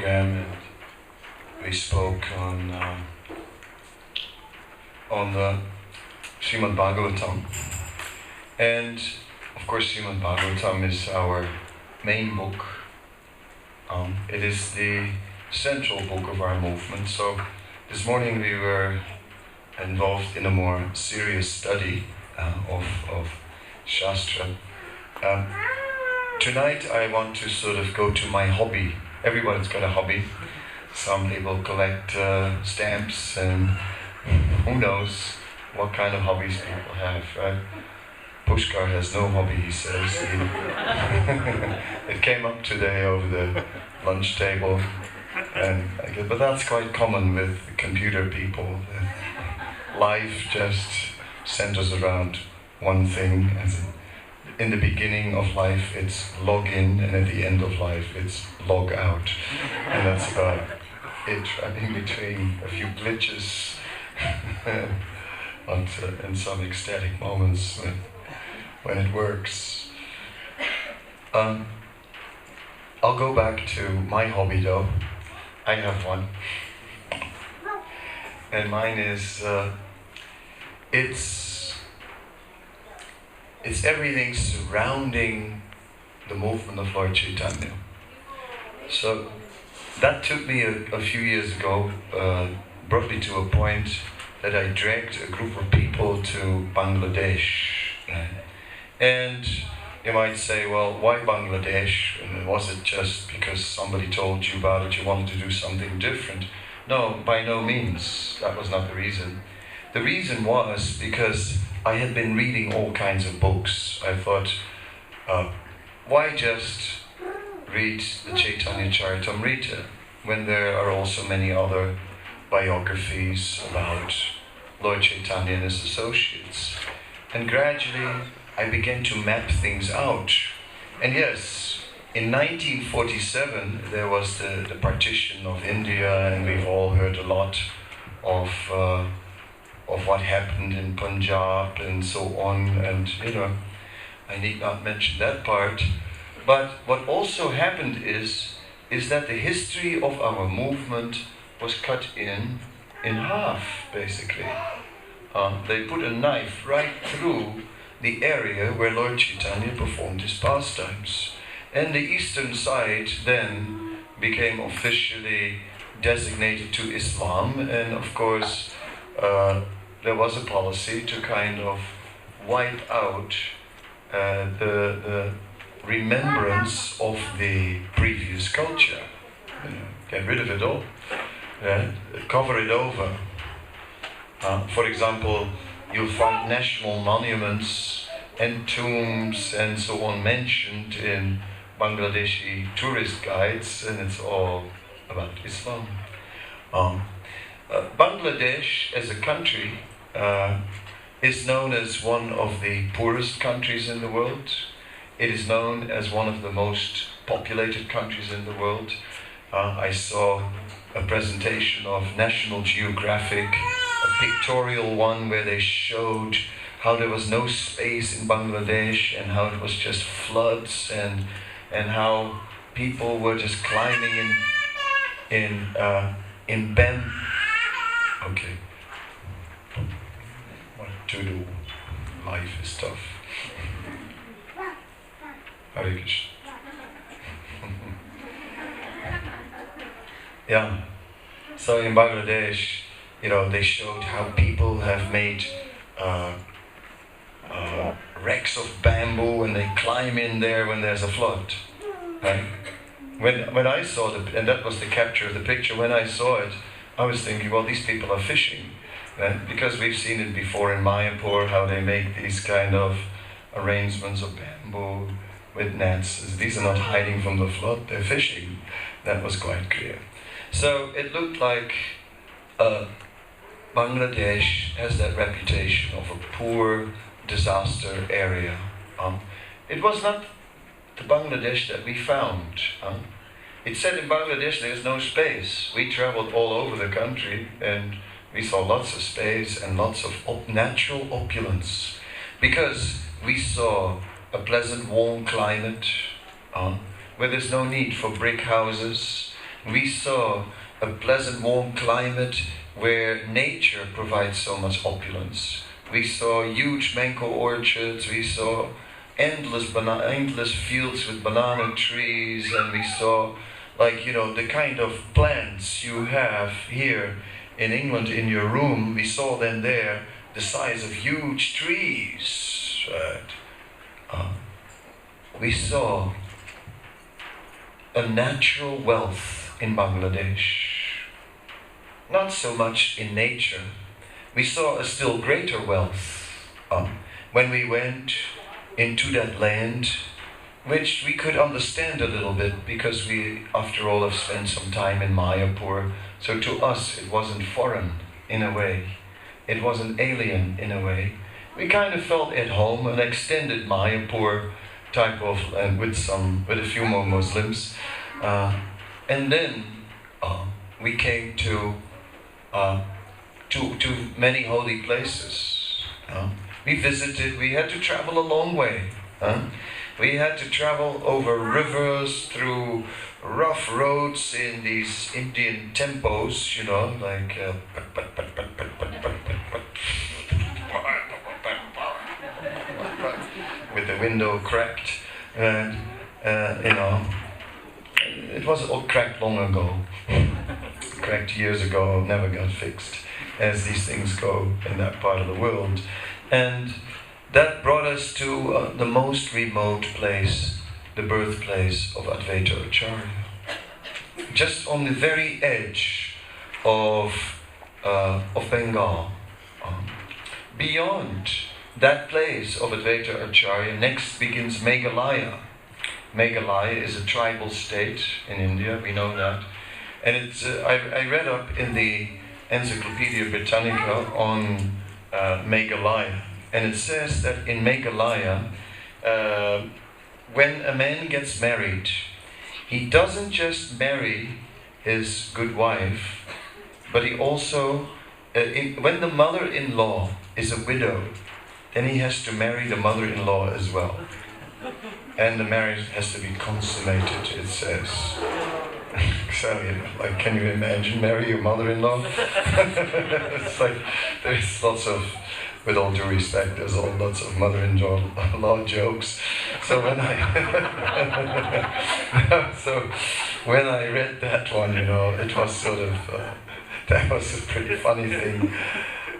program, and we spoke on the Srimad Bhagavatam. And of course Srimad Bhagavatam is our main book. It is the central book of our movement. So this morning we were involved in a more serious study of Shastra. Tonight I want to sort of go to my hobby. Everyone's got a hobby. Some people collect stamps, and who knows what kind of hobbies people have, right? Pushkar has no hobby, he says. It came up today over the lunch table, but that's quite common with computer people. Life just centers around one thing. In the beginning of life it's log in, and at the end of life it's log out. And that's about it, right? In between a few glitches and some ecstatic moments when it works. I'll go back to my hobby though. I have one. And mine is, it's everything surrounding the movement of Lord Chaitanya. So that took me a few years ago, brought me to a point that I dragged a group of people to Bangladesh. And you might say, well, why Bangladesh? And was it just because somebody told you about it, you wanted to do something different? No, by no means. That was not the reason. The reason was because I had been reading all kinds of books. I thought, why just read the Chaitanya Charitamrita when there are also many other biographies about Lord Chaitanya and his associates? And gradually I began to map things out. And yes, in 1947 there was the partition of India, and we've all heard a lot of what happened in Punjab and so on, and I need not mention that part. But what also happened is that the history of our movement was cut in half, basically. They put a knife right through the area where Lord Chaitanya performed his pastimes. And the eastern side then became officially designated to Islam, and of course there was a policy to kind of wipe out the remembrance of the previous culture. Get rid of it all, cover it over. For example, you'll find national monuments and tombs and so on mentioned in Bangladeshi tourist guides, and it's all about Islam. Bangladesh as a country is known as one of the poorest countries in the world. It is known as one of the most populated countries in the world. I saw a presentation of National Geographic, a pictorial one where they showed how there was no space in Bangladesh, and how it was just floods, and how people were just climbing in bamboo. Okay, what to do? Life is tough. Hare Krishna. Yeah. So in Bangladesh, they showed how people have made wrecks of bamboo, and they climb in there when there's a flood. Right? When I saw and that was the capture of the picture. When I saw it, I was thinking, well, these people are fishing, right? Because we've seen it before in Mayapur, how they make these kind of arrangements of bamboo with nets. These are not hiding from the flood; they're fishing. That was quite clear. So it looked like Bangladesh has that reputation of a poor, disaster area. It was not the Bangladesh that we found. It said in Bangladesh there's no space. We traveled all over the country, and we saw lots of space and lots of natural opulence, because we saw a pleasant warm climate where there's no need for brick houses. We saw a pleasant warm climate where nature provides so much opulence. We saw huge mango orchards, we saw endless fields with banana trees, and we saw, like, the kind of plants you have here in England in your room. We saw them there, the size of huge trees. Right? We saw a natural wealth in Bangladesh. Not so much in nature. We saw a still greater wealth when we went into that land, which we could understand a little bit because we, after all, have spent some time in Mayapur. So to us, it wasn't foreign in a way. It wasn't alien in a way. We kind of felt at home, an extended Mayapur type of, and with a few more Muslims. And then we came to many holy places. We visited, we had to travel a long way. We had to travel over rivers, through rough roads in these Indian tempos, like with the window cracked, and it was all cracked long ago. Cracked years ago, never got fixed, as these things go in that part of the world. And that brought us to the most remote place, the birthplace of Advaita Acharya. Just on the very edge of Bengal. Beyond that place of Advaita Acharya, next begins Meghalaya. Meghalaya is a tribal state in India, we know that. And it's, I read up in the Encyclopedia Britannica on Meghalaya. And it says that in Meghalaya, when a man gets married, he doesn't just marry his good wife, but he also, when the mother-in-law is a widow, then he has to marry the mother-in-law as well. And the marriage has to be consummated, it says. So, like, can you imagine marry your mother-in-law? It's like, there's lots of, with all due respect, there's lots of mother-in-law jokes. So when I read that one, it was sort of, that was a pretty funny thing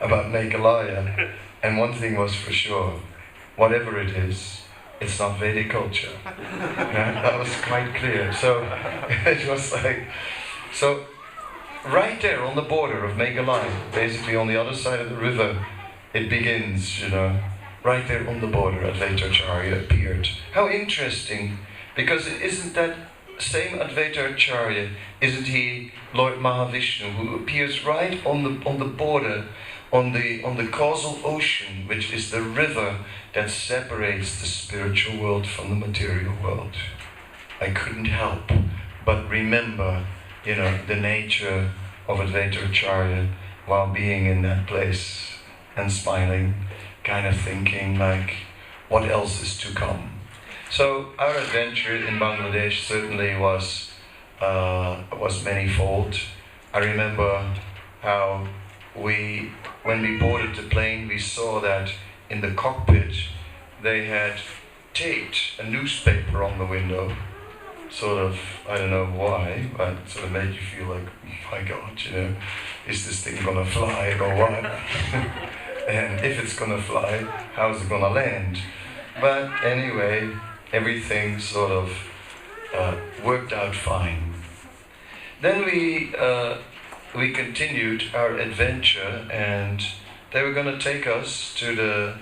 about Meghalaya. And one thing was for sure, whatever it is, it's not Vedic culture. That was quite clear. So it was like, so right there on the border of Meghalaya, basically on the other side of the river, it begins, right there on the border, Advaita Acharya appeared. How interesting, because isn't that same Advaita Acharya, isn't he Lord Mahavishnu, who appears right on the border, on the causal ocean, which is the river that separates the spiritual world from the material world. I couldn't help but remember, the nature of Advaita Acharya while being in that place and smiling, kind of thinking like, what else is to come? So our adventure in Bangladesh certainly was manifold. I remember how when we boarded the plane, we saw that in the cockpit they had taped a newspaper on the window. Sort of, I don't know why, but sort of made you feel like, oh my God, is this thing gonna fly or what? And if it's gonna fly, how's it gonna land? But anyway, everything sort of worked out fine. Then we continued our adventure, and they were going to take us to the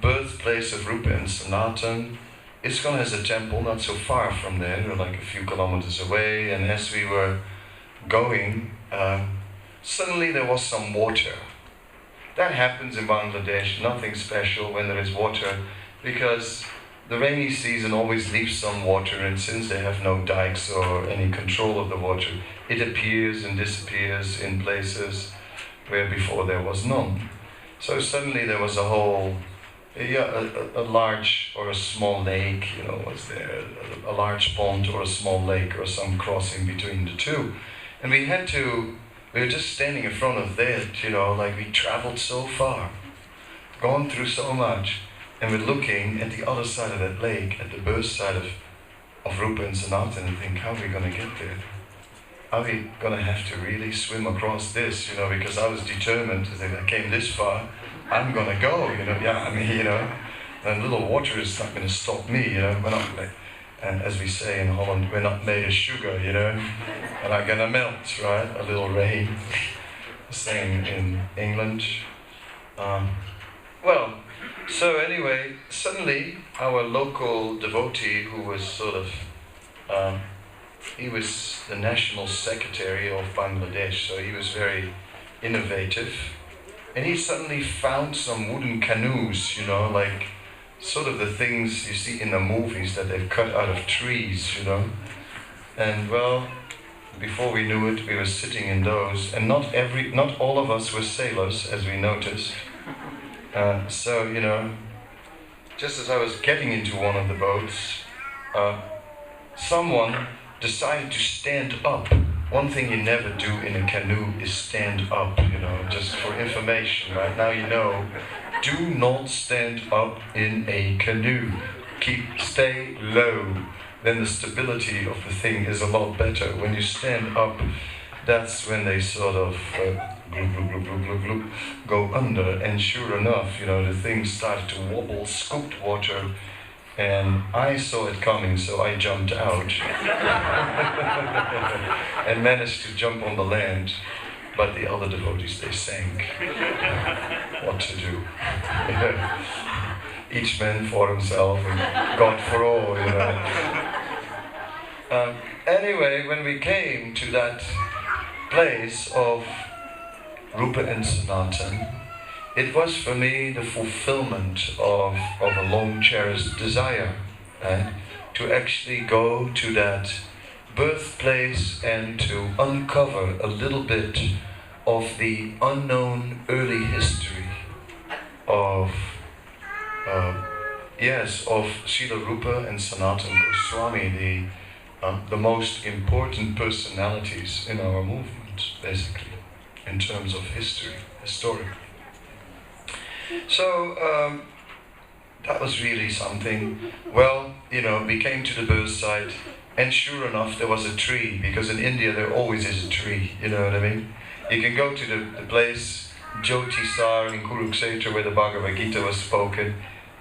birthplace of Rupa and Sanatan. ISKCON has a temple not so far from there, we're like a few kilometers away, and as we were going, suddenly there was some water. That happens in Bangladesh, nothing special when there is water, because the rainy season always leaves some water, and since they have no dikes or any control of the water, it appears and disappears in places where before there was none. So suddenly there was a whole Yeah, a large or a small lake, was there. A large pond or a small lake or some crossing between the two. And we were just standing in front of that, like we traveled so far, gone through so much, and we're looking at the other side of that lake, at the birth side of Rupa and Sanatan, and think, how are we going to get there? Are we going to have to really swim across this, because I was determined that I came this far, I'm going to go, and little water is not going to stop me, we're not like, and as we say in Holland, we're not made of sugar, we're not going to melt, right? A little rain, same in England. So anyway, suddenly our local devotee, who was sort of, he was the national secretary of Bangladesh, so he was very innovative. And he suddenly found some wooden canoes, like sort of the things you see in the movies that they've cut out of trees, And well, before we knew it, we were sitting in those, and not all of us were sailors, as we noticed. So, just as I was getting into one of the boats, someone decided to stand up. One thing you never do in a canoe is stand up, just for information. Right now do not stand up in a canoe. Stay low. Then the stability of the thing is a lot better. When you stand up, that's when they sort of go under. And sure enough, the thing started to wobble, scooped water. And I saw it coming, so I jumped out and managed to jump on the land. But the other devotees, they sank. What to do? Each man for himself and God for all, Anyway, when we came to that place of Rupa and Sanatan, it was for me the fulfillment of a long cherished desire, to actually go to that birthplace and to uncover a little bit of the unknown early history of Srila Rupa and Sanatan Goswami, the most important personalities in our movement, basically, in terms of historically. So that was really something. Well, we came to the birth site, and sure enough, there was a tree, because in India there always is a tree, you know what I mean? You can go to the place, Jyotisar in Kurukshetra, where the Bhagavad Gita was spoken,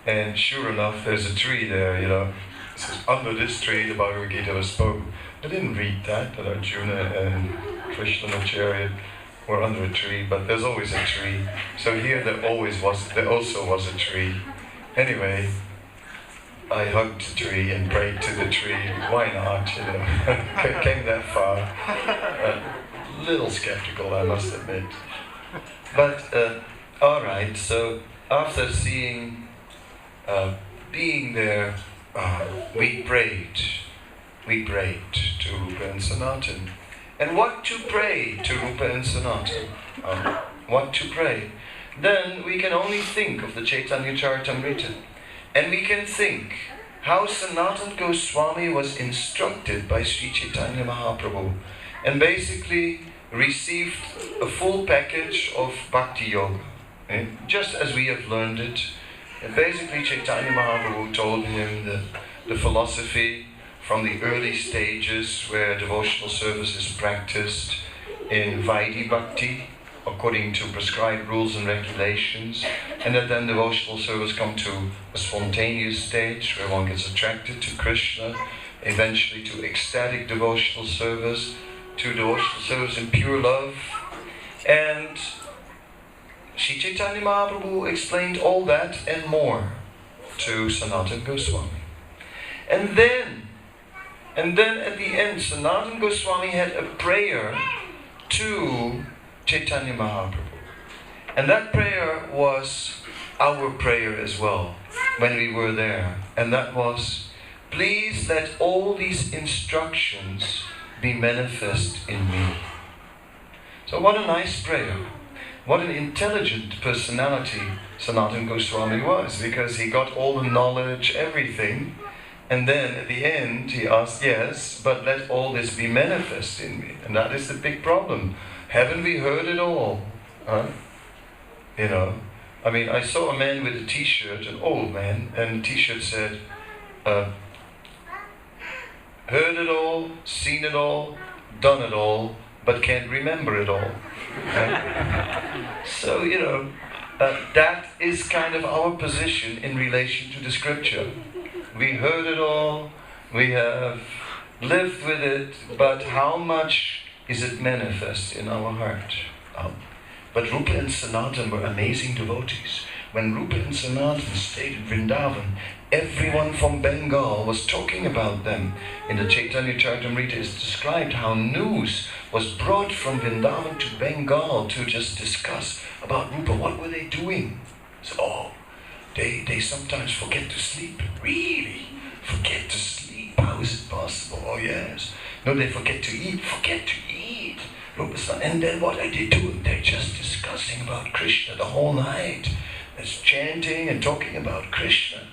and sure enough, there's a tree there, It says, under this tree, the Bhagavad Gita was spoken. I didn't read that Arjuna and Krishna and the chariot were under a tree, but there's always a tree. So here there also was a tree. Anyway, I hugged the tree and prayed to the tree. Why not, Came that far. A little skeptical, I must admit. But, alright, so after being there, we prayed to Rupa and Sanatan. And what to pray to Rupa and Sanatan? What to pray? Then we can only think of the Chaitanya Charitamrita. And we can think how Sanatan Goswami was instructed by Sri Chaitanya Mahaprabhu and basically received a full package of Bhakti Yoga, just as we have learned it. And basically Chaitanya Mahaprabhu told him the philosophy from the early stages where devotional service is practiced in Vaidhi Bhakti, according to prescribed rules and regulations, and that then devotional service comes to a spontaneous stage where one gets attracted to Krishna, eventually to ecstatic devotional service, to devotional service in pure love. And Sri Chaitanya Mahaprabhu explained all that and more to Sanatan Goswami. And then at the end, Sanatan Goswami had a prayer to Chaitanya Mahaprabhu. And that prayer was our prayer as well, when we were there. And that was, please let all these instructions be manifest in me. So what a nice prayer. what an intelligent personality Sanatana Goswami was, because he got all the knowledge, everything, and then at the end he asked, yes, but let all this be manifest in me. And that is the big problem. Haven't we heard it all? Huh? You know, I mean, I saw a man with a t-shirt, an old man, and the t-shirt said, heard it all, seen it all, done it all, but can't remember it all. So, you know, that is kind of our position in relation to the scripture. We heard it all, we have lived with it, but how much is it manifest in our heart? But Rupa and Sanatan were amazing devotees. When Rupa and Sanatan stayed in Vrindavan, everyone from Bengal was talking about them. In the Chaitanya Charitamrita is described how news was brought from Vrindavan to Bengal to just discuss about Rupa. What were they doing? So, oh, they sometimes forget to sleep. Really? Forget to sleep? How is it possible? Oh yes. No, they forget to eat. Forget to eat. And then what are they doing? They're just discussing about Krishna the whole night. It's chanting and talking about Krishna.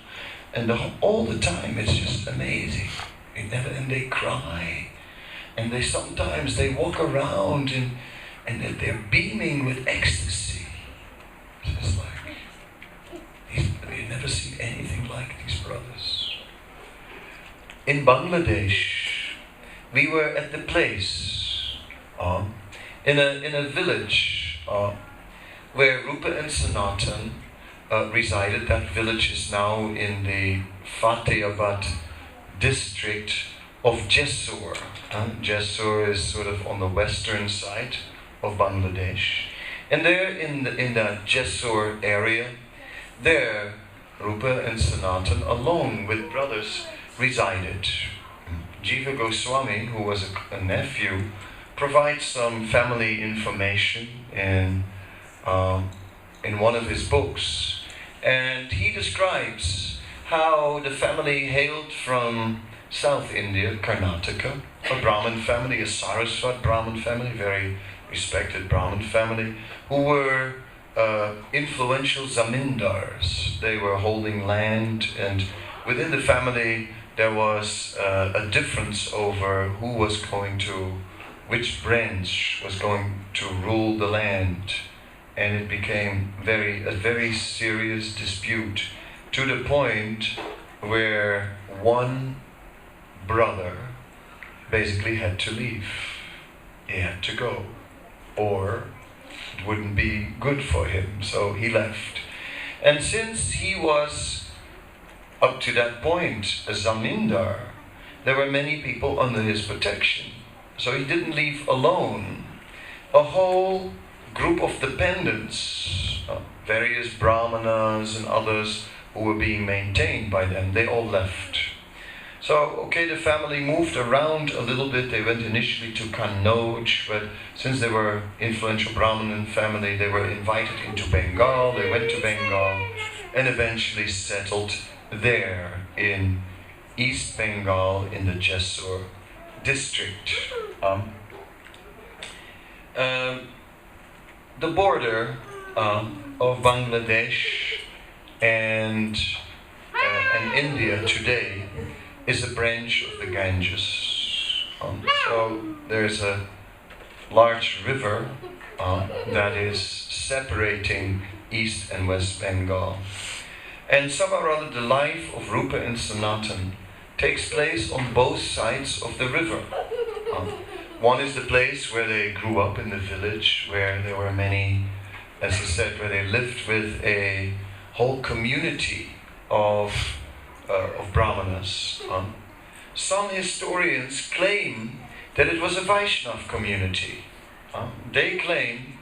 And all the time, it's just amazing. And they cry. And sometimes they walk around and they're beaming with ecstasy. It's like, we've never seen anything like these brothers. In Bangladesh, we were at the place, in a village where Rupa and Sanatan resided. That village is now in the Fatehpur district of Jessore. Jessore is sort of on the western side of Bangladesh. And there in that Jessore area, there Rupa and Sanatan, along with brothers, resided. Jiva Goswami, who was a nephew, provides some family information in one of his books. And he describes how the family hailed from South India, Karnataka, a Brahmin family, a Saraswat Brahmin family, very respected Brahmin family, who were influential zamindars. They were holding land, and within the family there was a difference over who was going to, which branch was going to rule the land. And it became a very serious dispute, to the point where one brother basically had to leave. He had to go, or it wouldn't be good for him, so he left. And since he was, up to that point, a zamindar, there were many people under his protection. So he didn't leave alone. A whole group of dependents, various brahmanas and others who were being maintained by them, they all left. So, okay, the family moved around a little bit. They went initially to Kannauj, but since they were influential Brahmin family, they were invited into Bengal. They went to Bengal and eventually settled there in East Bengal in the Jessore district. The border of Bangladesh and India today is a branch of the Ganges. So there's a large river that is separating East and West Bengal. And somehow or other the life of Rupa and Sanatan takes place on both sides of the river. One is the place where they grew up in the village, where there were many, as I said, where they lived with a whole community of brahmanas. Some historians claim that it was a Vaishnav community. They claim,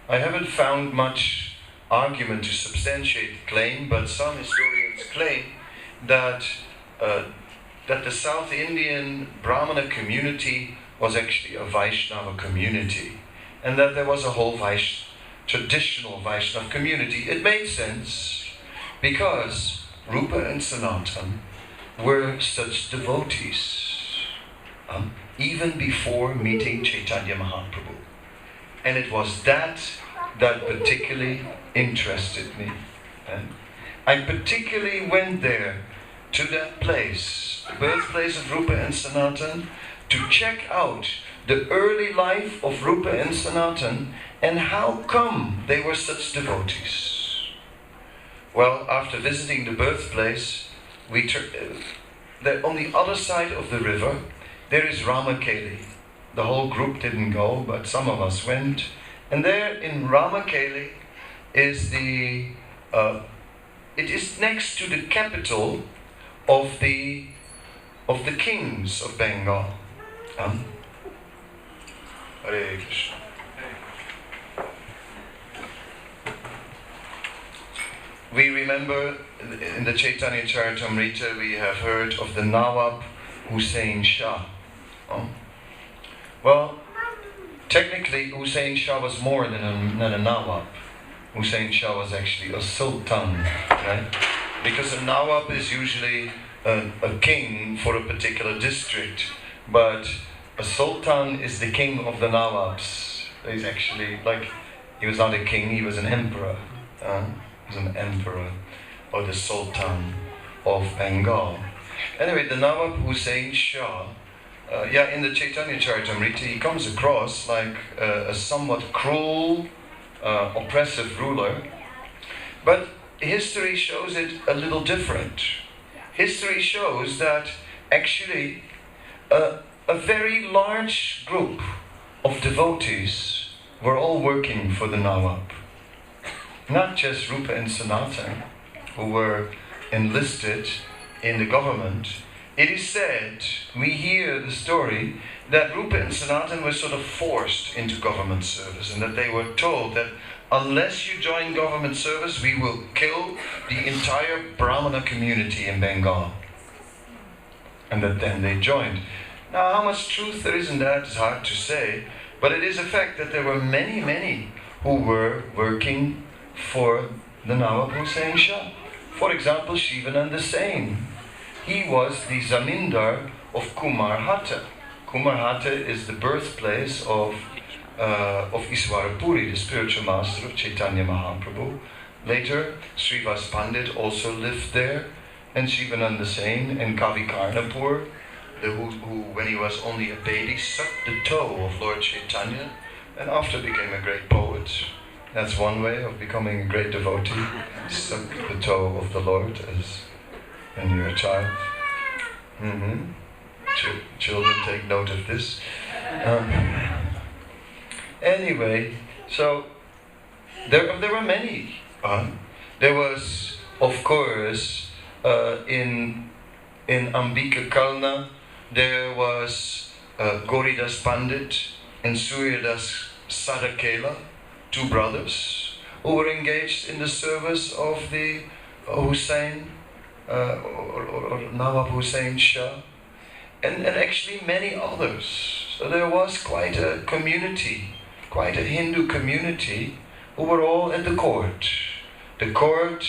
I haven't found much argument to substantiate the claim, but some historians claim that the South Indian Brahmana community was actually a Vaishnava community, and that there was a whole traditional Vaishnava community. It made sense because Rupa and Sanatan were such devotees, even before meeting Chaitanya Mahaprabhu. And it was that that particularly interested me. I particularly went there, to that place, the birthplace of Rupa and Sanatan, to check out the early life of Rupa and Sanatan and how come they were such devotees. Well, after visiting the birthplace, on the other side of the river, there is Ramakeli. The whole group didn't go, but some of us went. And there in Ramakeli is it is next to the capital of the kings of Bengal. Hare Krishna. We remember in the Chaitanya Charitamrita we have heard of the Nawab Hussain Shah. Well, technically Hussain Shah was more than a Nawab. Hussain Shah was actually a sultan, right? Because a Nawab is usually a king for a particular district, but a sultan is the king of the Nawabs. He's actually, he was not a king, he was an emperor. He was an emperor, or the sultan of Bengal. Anyway, the Nawab Hussain Shah, in the Chaitanya Charitamrita, he comes across like a somewhat cruel, oppressive ruler, but history shows it a little different. History shows that actually a very large group of devotees were all working for the Nawab. Not just Rupa and Sanatan, who were enlisted in the government. It is said, we hear the story, that Rupa and Sanatan were sort of forced into government service, and that they were told that unless you join government service, we will kill the entire Brahmana community in Bengal. And that then they joined. Now, how much truth there is in that is hard to say, but it is a fact that there were many, many who were working for the Nawab Hussain Shah. For example, Shivananda Sain. He was the Zamindar of Kumarhata. Kumarhata is the birthplace of Iswarapuri, the spiritual master of Chaitanya Mahaprabhu. Later, Srivas Pandit also lived there, and Shivananda Sain and Kavi Karnapur, who when he was only a baby sucked the toe of Lord Chaitanya and after became a great poet. That's one way of becoming a great devotee. Suck the toe of the Lord as when you're a child. Children take note of this. Anyway, so there were many. There was, of course, in Ambika Kalna, there was Goridas Pandit and Suryadas Sadakela, two brothers who were engaged in the service of the Hussain, or Nawab Hussain Shah, and actually many others. So there was quite a community, quite a Hindu community, who were all at the court. The court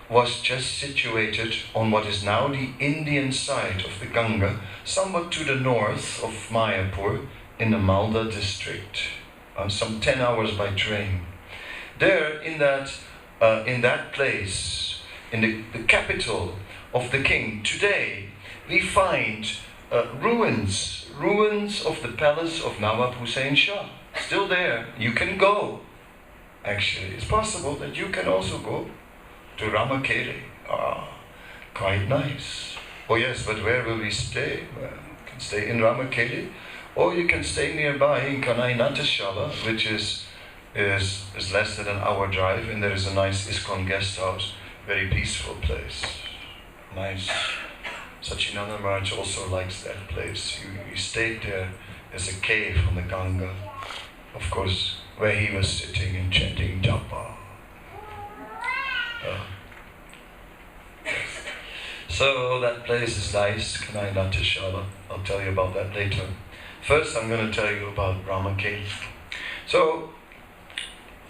was just situated on what is now the Indian side of the Ganga, somewhat to the north of Mayapur, in the Malda district, some 10 hours by train. There, in that place, in the capital of the king, today we find ruins of the palace of Nawab Hussain Shah. Still there. You can go. Actually, it's possible that you can also go to Ramakeli. Quite nice. Oh yes, but where will we stay? Well, you can stay in Ramakeli, or you can stay nearby in Kanai which is less than an hour drive, and there is a nice ISKCON guest house, very peaceful place. Nice. Sachinanda Maharaj also likes that place. He stayed there as a cave on the Ganga, of course, where he was sitting and chanting japa. So that place is nice, Kanai Natashala. I'll tell you about that later. First, I'm going to tell you about Ramakeli. So,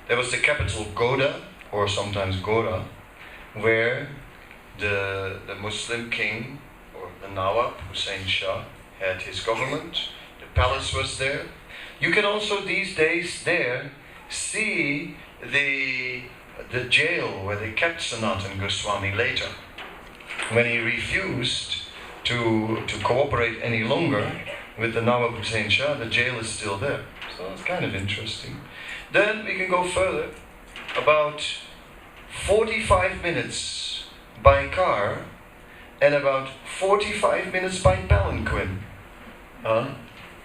there was the capital Goda, or sometimes Gora, where the Muslim king, or the Nawab Hussain Shah, had his government. The palace was there. You can also these days there see the jail where they kept Sanatana Goswami later. When he refused to cooperate any longer with the Nawab Hussain Shah, the jail is still there. So that's kind of interesting. Then we can go further. About 45 minutes by car and about 45 minutes by palanquin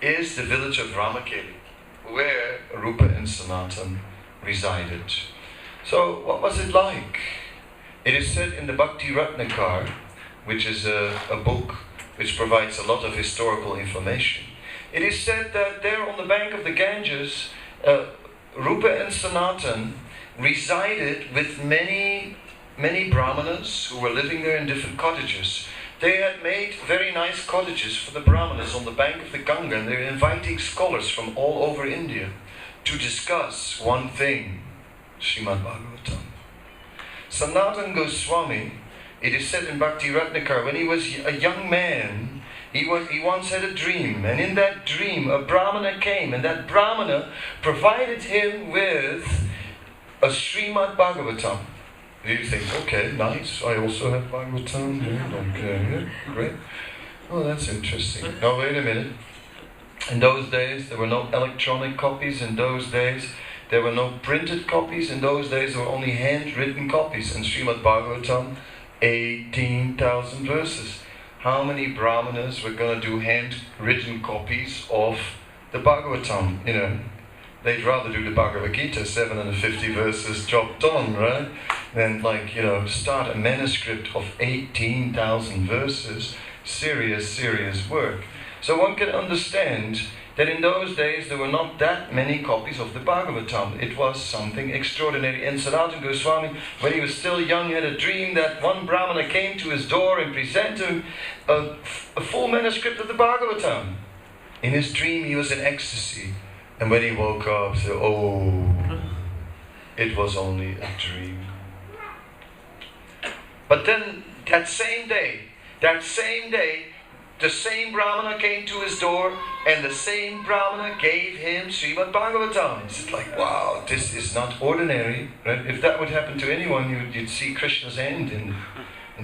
is the village of Ramakeli, where Rupa and Sanatan resided. So what was it like? It is said in the Bhakti Ratnakar, which is a book which provides a lot of historical information. It is said that there on the bank of the Ganges, Rupa and Sanatan resided with many brahmanas who were living there in different cottages. They had made very nice cottages for the brahmanas on the bank of the Ganga, and they were inviting scholars from all over India to discuss one thing, Srimad Bhagavatam. Sanatana Goswami, it is said in Bhakti Ratnakar, when he was a young man, he once had a dream, and in that dream a brahmana came, and that brahmana provided him with a Srimad Bhagavatam. You think, okay, nice, I also have Bhagavatam, okay, great. Oh, that's interesting. No, wait a minute. In those days, there were no electronic copies. In those days, there were no printed copies. In those days, there were only handwritten copies. And Srimad Bhagavatam, 18,000 verses. How many brahmanas were going to do handwritten copies of the Bhagavatam? You know, they'd rather do the Bhagavad Gita, 750 verses, job done, right? Than start a manuscript of 18,000 verses. Serious work. So one can understand that in those days there were not that many copies of the Bhagavatam. It was something extraordinary. And Sanatana Goswami, when he was still young, had a dream that one brahmana came to his door and presented him a full manuscript of the Bhagavatam. In his dream he was in ecstasy. And when he woke up, he said, oh, it was only a dream. But then that same day, the same brahmana came to his door, and the same brahmana gave him Srimad Bhagavatam. It's like, wow, this is not ordinary, right? If that would happen to anyone, you'd see Krishna's hand and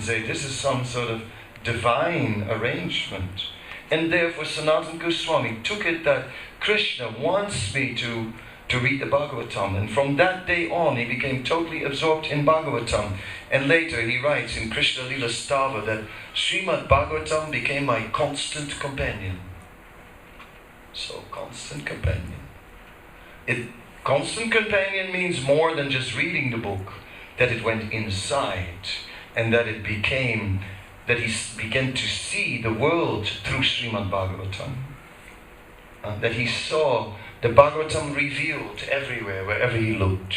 say, this is some sort of divine arrangement. And therefore Sanatana Goswami took it that Krishna wants me to read the Bhagavatam. And from that day on, he became totally absorbed in Bhagavatam. And later he writes in Krishna Lila Stava that Srimad Bhagavatam became my constant companion. So, constant companion. Constant companion means more than just reading the book. That it went inside. And that he began to see the world through Srimad Bhagavatam. That he saw the Bhagavatam revealed everywhere, wherever he looked.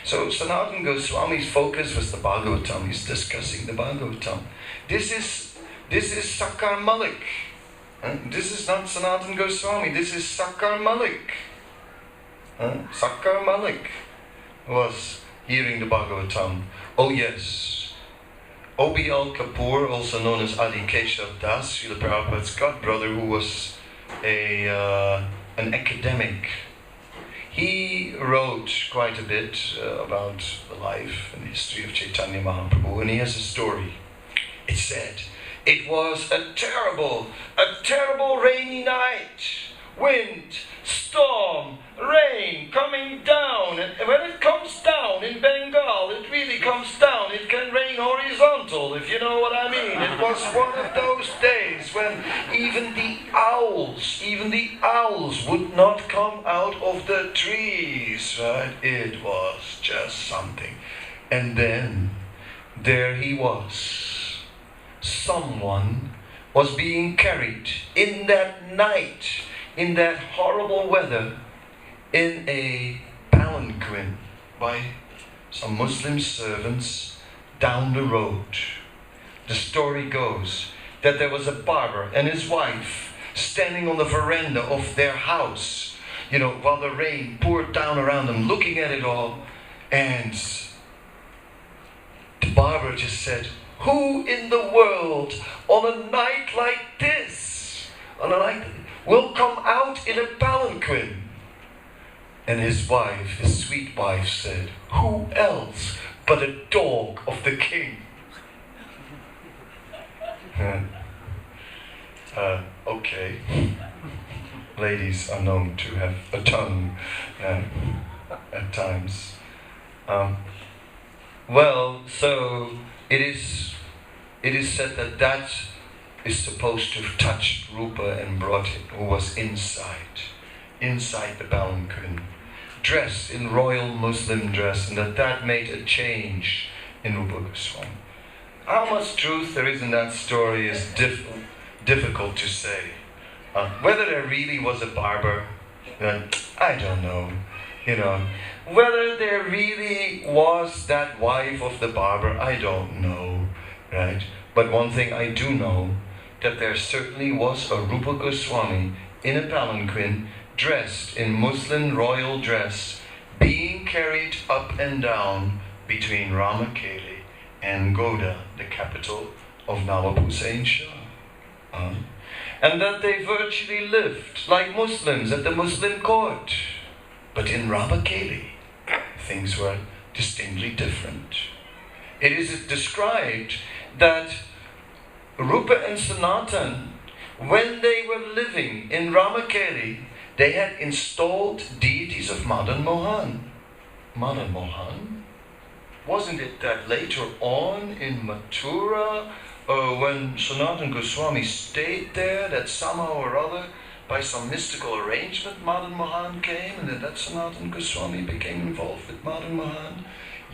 So Sanatana Goswami's focus was the Bhagavatam. He's discussing the Bhagavatam. This is Sakar Malik. This is not Sanatana Goswami. This is Sakar Malik. Sakar Malik was hearing the Bhagavatam. Oh yes. O.B.L. Kapoor, also known as Adi Keshav Das, Srila Prabhupada's godbrother, who was an academic. He wrote quite a bit about the life and history of Chaitanya Mahaprabhu, and he has a story. It said, it was a terrible rainy night. Wind, storm, rain coming down. And when it comes down in Bengal, it really comes down. It can rain horizontal, if you know what I mean. It was one of those days when even the owls would not come out of the trees, right? It was just something. And then there he was. Someone was being carried in that night, in that horrible weather, in a palanquin by some Muslim servants down the road. The story goes that there was a barber and his wife standing on the veranda of their house, while the rain poured down around them, looking at it all. And the barber just said, who in the world on a night like this, will come out in a palanquin? And his wife, his sweet wife, said, "Who else but a dog of the king?" Okay. Ladies are known to have a tongue at times. Well, so it is said that is supposed to have touched Rupa and brought him, who was inside the palanquin, dressed in royal Muslim dress, and that made a change in Rupa Goswami. How much truth there is in that story is difficult to say. Whether there really was a barber, I don't know. Whether there really was that wife of the barber, I don't know, right? But one thing I do know, that there certainly was a Rupa Goswami in a palanquin, dressed in Muslim royal dress, being carried up and down between Ramakeli and Goda, the capital of Navapu Shah. And that they virtually lived like Muslims at the Muslim court. But in Ramakeli, things were distinctly different. It is described that Rupa and Sanatan, when they were living in Ramakeli, they had installed deities of Madan Mohan. Madan Mohan? Wasn't it that later on in Mathura, when Sanatana Goswami stayed there, that somehow or other, by some mystical arrangement, Madan Mohan came, and that Sanatana Goswami became involved with Madan Mohan?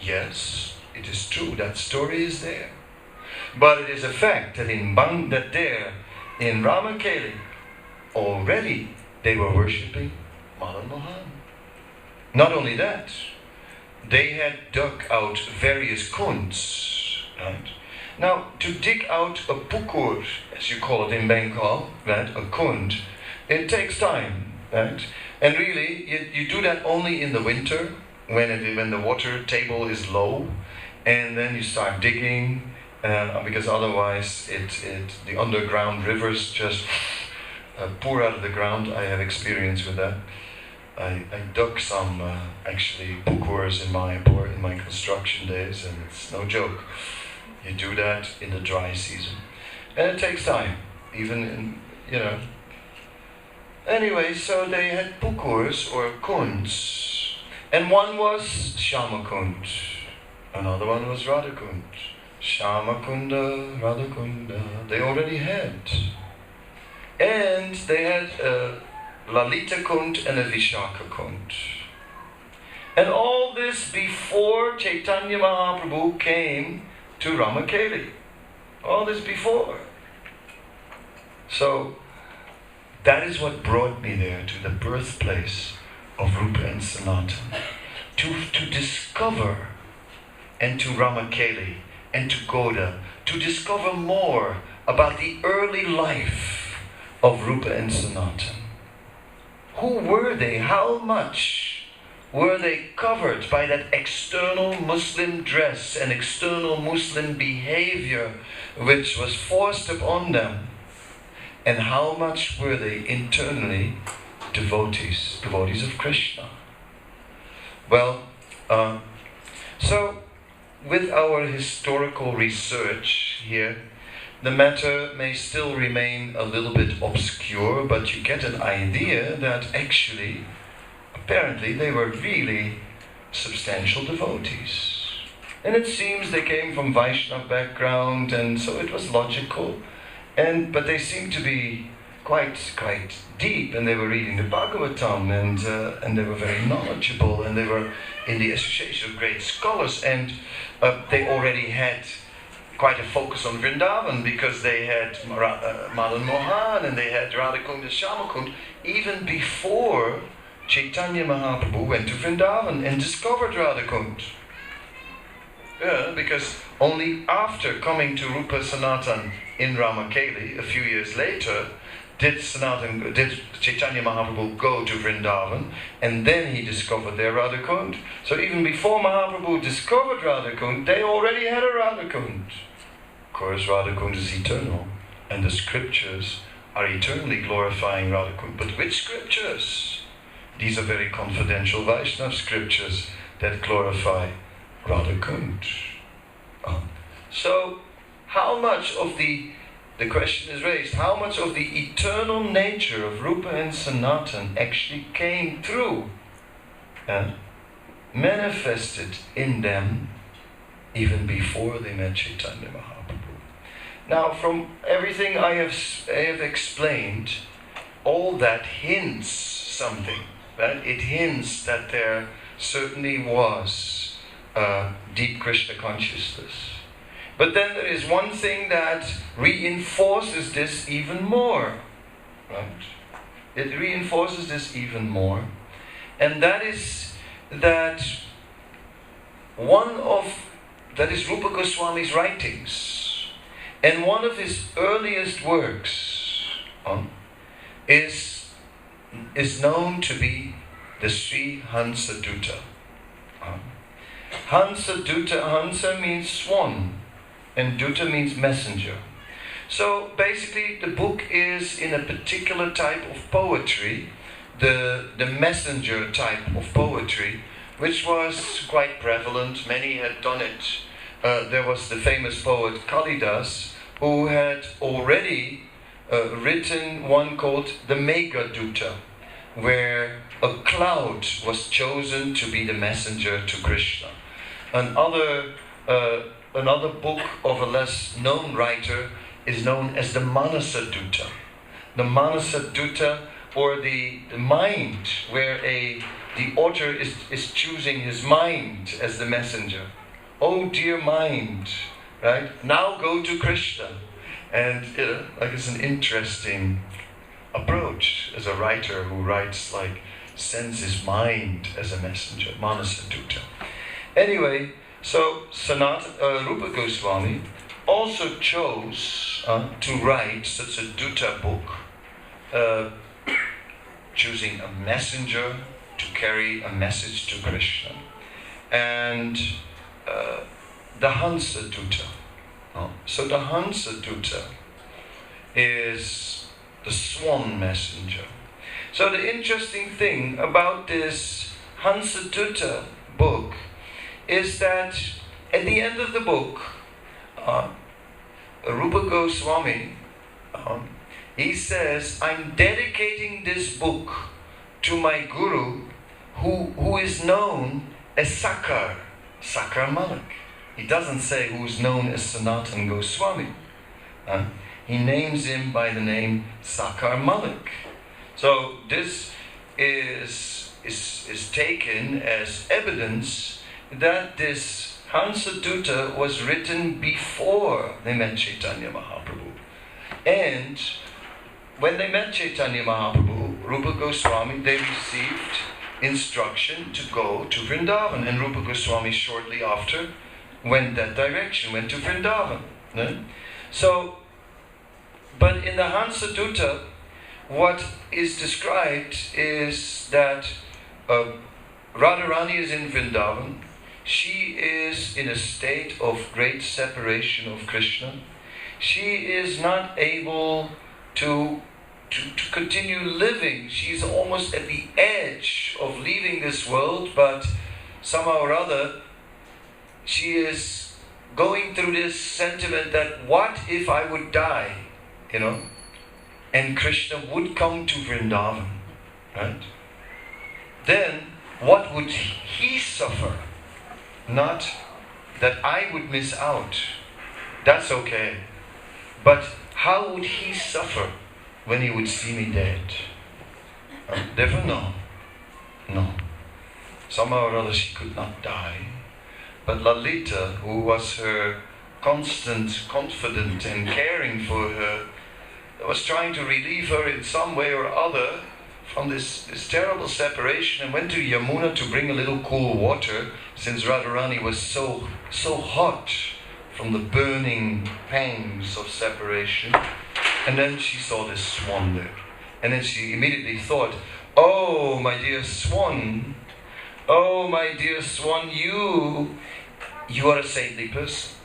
Yes, it is true, that story is there. But it is a fact that there in Ramakeli, already they were worshipping Madan Mohan. Not only that, they had dug out various kunds, right? Now, to dig out a pukur, as you call it in Bengal, right, a kund, it takes time, right? And really, you do that only in the winter, when the water table is low, and then you start digging, because otherwise the underground rivers just pour out of the ground. I have experience with that. I dug some actually pukurs in my construction days, and it's no joke. You do that in the dry season, and it takes time, even in. Anyway, so they had pukurs or kunds, and one was Shamakund, another one was Radhakund. Shamakunda, Radhakunda, they already had. And they had a Lalita Kund and a Vishaka Kund. And all this before Chaitanya Mahaprabhu came to Ramakeli. All this before. So, that is what brought me there, to the birthplace of Rupa and Sanatana. To discover, and to Ramakeli, and to Goda, to discover more about the early life of Rupa and Sanatana. Who were they? How much were they covered by that external Muslim dress and external Muslim behavior which was forced upon them? And how much were they internally devotees of Krishna? Well, so with our historical research here, the matter may still remain a little bit obscure, but you get an idea that actually, apparently, they were really substantial devotees. And it seems they came from Vaishnava background, and so it was logical. But they seemed to be quite deep, and they were reading the Bhagavatam, and they were very knowledgeable, and they were in the association of great scholars, and they already had quite a focus on Vrindavan, because they had Madan Mohan and they had Radhakund and Shamakund, even before Chaitanya Mahaprabhu went to Vrindavan and discovered Radhakund. Yeah, because only after coming to Rupa Sanatan in Ramakeli a few years later did Chaitanya Mahaprabhu go to Vrindavan, and then he discovered their Radhakund. So even before Mahaprabhu discovered Radhakund, they already had a Radhakund. Of course, Radhakund is eternal, and the scriptures are eternally glorifying Radhakund. But which scriptures? these are very confidential Vaishnava scriptures that glorify Radha Kund. So, how much of the question is raised, how much of the eternal nature of Rupa and Sanatan actually came through and manifested in them even before they met Chaitanya Mahaprabhu? Now, from everything I have explained, all that hints something. Right? It hints that there certainly was deep Krishna consciousness. But then there is one thing that reinforces this even more. Right? It reinforces this even more. And that is that that is Rupa Goswami's writings. And one of his earliest works is known to be the Sri Hansa Dutta. Hansa Dutta, Hansa means swan, and Dutta means messenger. So basically the book is in a particular type of poetry, the messenger type of poetry, which was quite prevalent. Many had done it. There was the famous poet Kalidas, who had already written one called the Megha Dutta, where a cloud was chosen to be the messenger to Krishna. Another book of a less known writer is known as the Manasa Dutta. The Manasa Dutta, or the mind, where the author is choosing his mind as the messenger. Oh dear mind, right? Now go to Krishna. And it's an interesting approach as a writer who writes sends his mind as a messenger, Manasa Dutta. Anyway, so Rupa Goswami also chose to write such a Dutta book, choosing a messenger to carry a message to Krishna. And the Hansa Dutta. So the Hansa Dutta is the swan messenger. So the interesting thing about this Hansa Dutta book is that at the end of the book, Rupa Goswami, he says, I'm dedicating this book to my guru who is known as Sakar Malik. He doesn't say who's known as Sanatan Goswami. He names him by the name Sakar Malik. So this is taken as evidence that this Hansa Dutta was written before they met Chaitanya Mahaprabhu. And when they met Chaitanya Mahaprabhu, Rupa Goswami, they received instruction to go to Vrindavan. And Rupa Goswami shortly after went that direction, went to Vrindavan. So, but in the Hansa Dutta, what is described is that Radharani is in Vrindavan. She is in a state of great separation of Krishna. She is not able to continue living. She's almost at the edge of leaving this world, but somehow or other, she is going through this sentiment that what if I would die, and Krishna would come to Vrindavan, right? Then what would he suffer? Not that I would miss out. That's okay. But how would he suffer when he would see me dead? Therefore, no. Somehow or other she could not die. But Lalita, who was her constant confidant and caring for her, was trying to relieve her in some way or other from this terrible separation, and went to Yamuna to bring a little cool water, since Radharani was so hot from the burning pangs of separation. And then she saw this swan there. And then she immediately thought, oh my dear swan, you are a saintly person.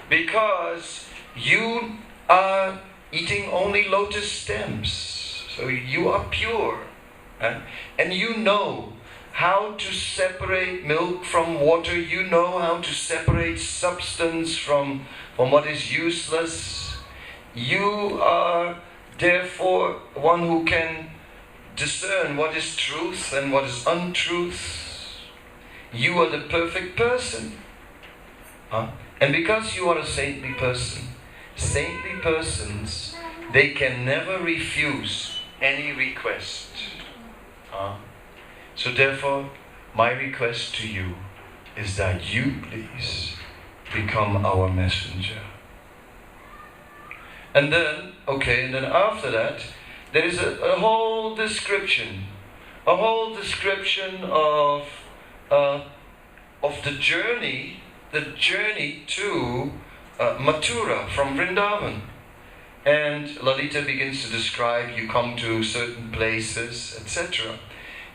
Because you are eating only lotus stems. So you are pure. And you know how to separate milk from water. You know how to separate substance from what is useless. You are therefore one who can discern what is truth and what is untruth. You are the perfect person. And because you are a saintly person, saintly persons, they can never refuse any request. So therefore, my request to you is that you please become our messenger. And then, and then after that, there is a whole description of the journey to Mathura from Vrindavan. And Lalita begins to describe, you come to certain places, etc.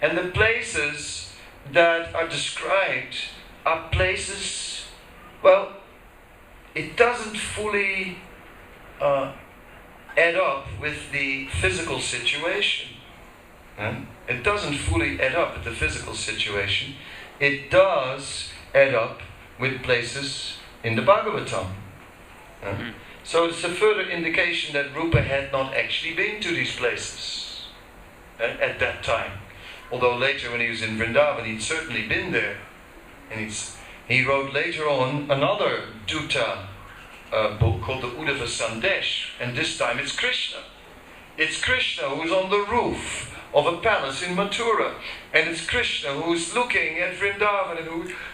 And the places that are described are places, well, it doesn't fully add up with the physical situation. It doesn't fully add up with the physical situation. It does add up with places in the Bhagavatam. So it's a further indication that Rupa had not actually been to these places at that time. Although later when he was in Vrindavan, he'd certainly been there. And he wrote later on another Dutta book called the Uddhava Sandesh. And this time it's Krishna. It's Krishna who's on the roof of a palace in Mathura. And it's Krishna who's looking at Vrindavan and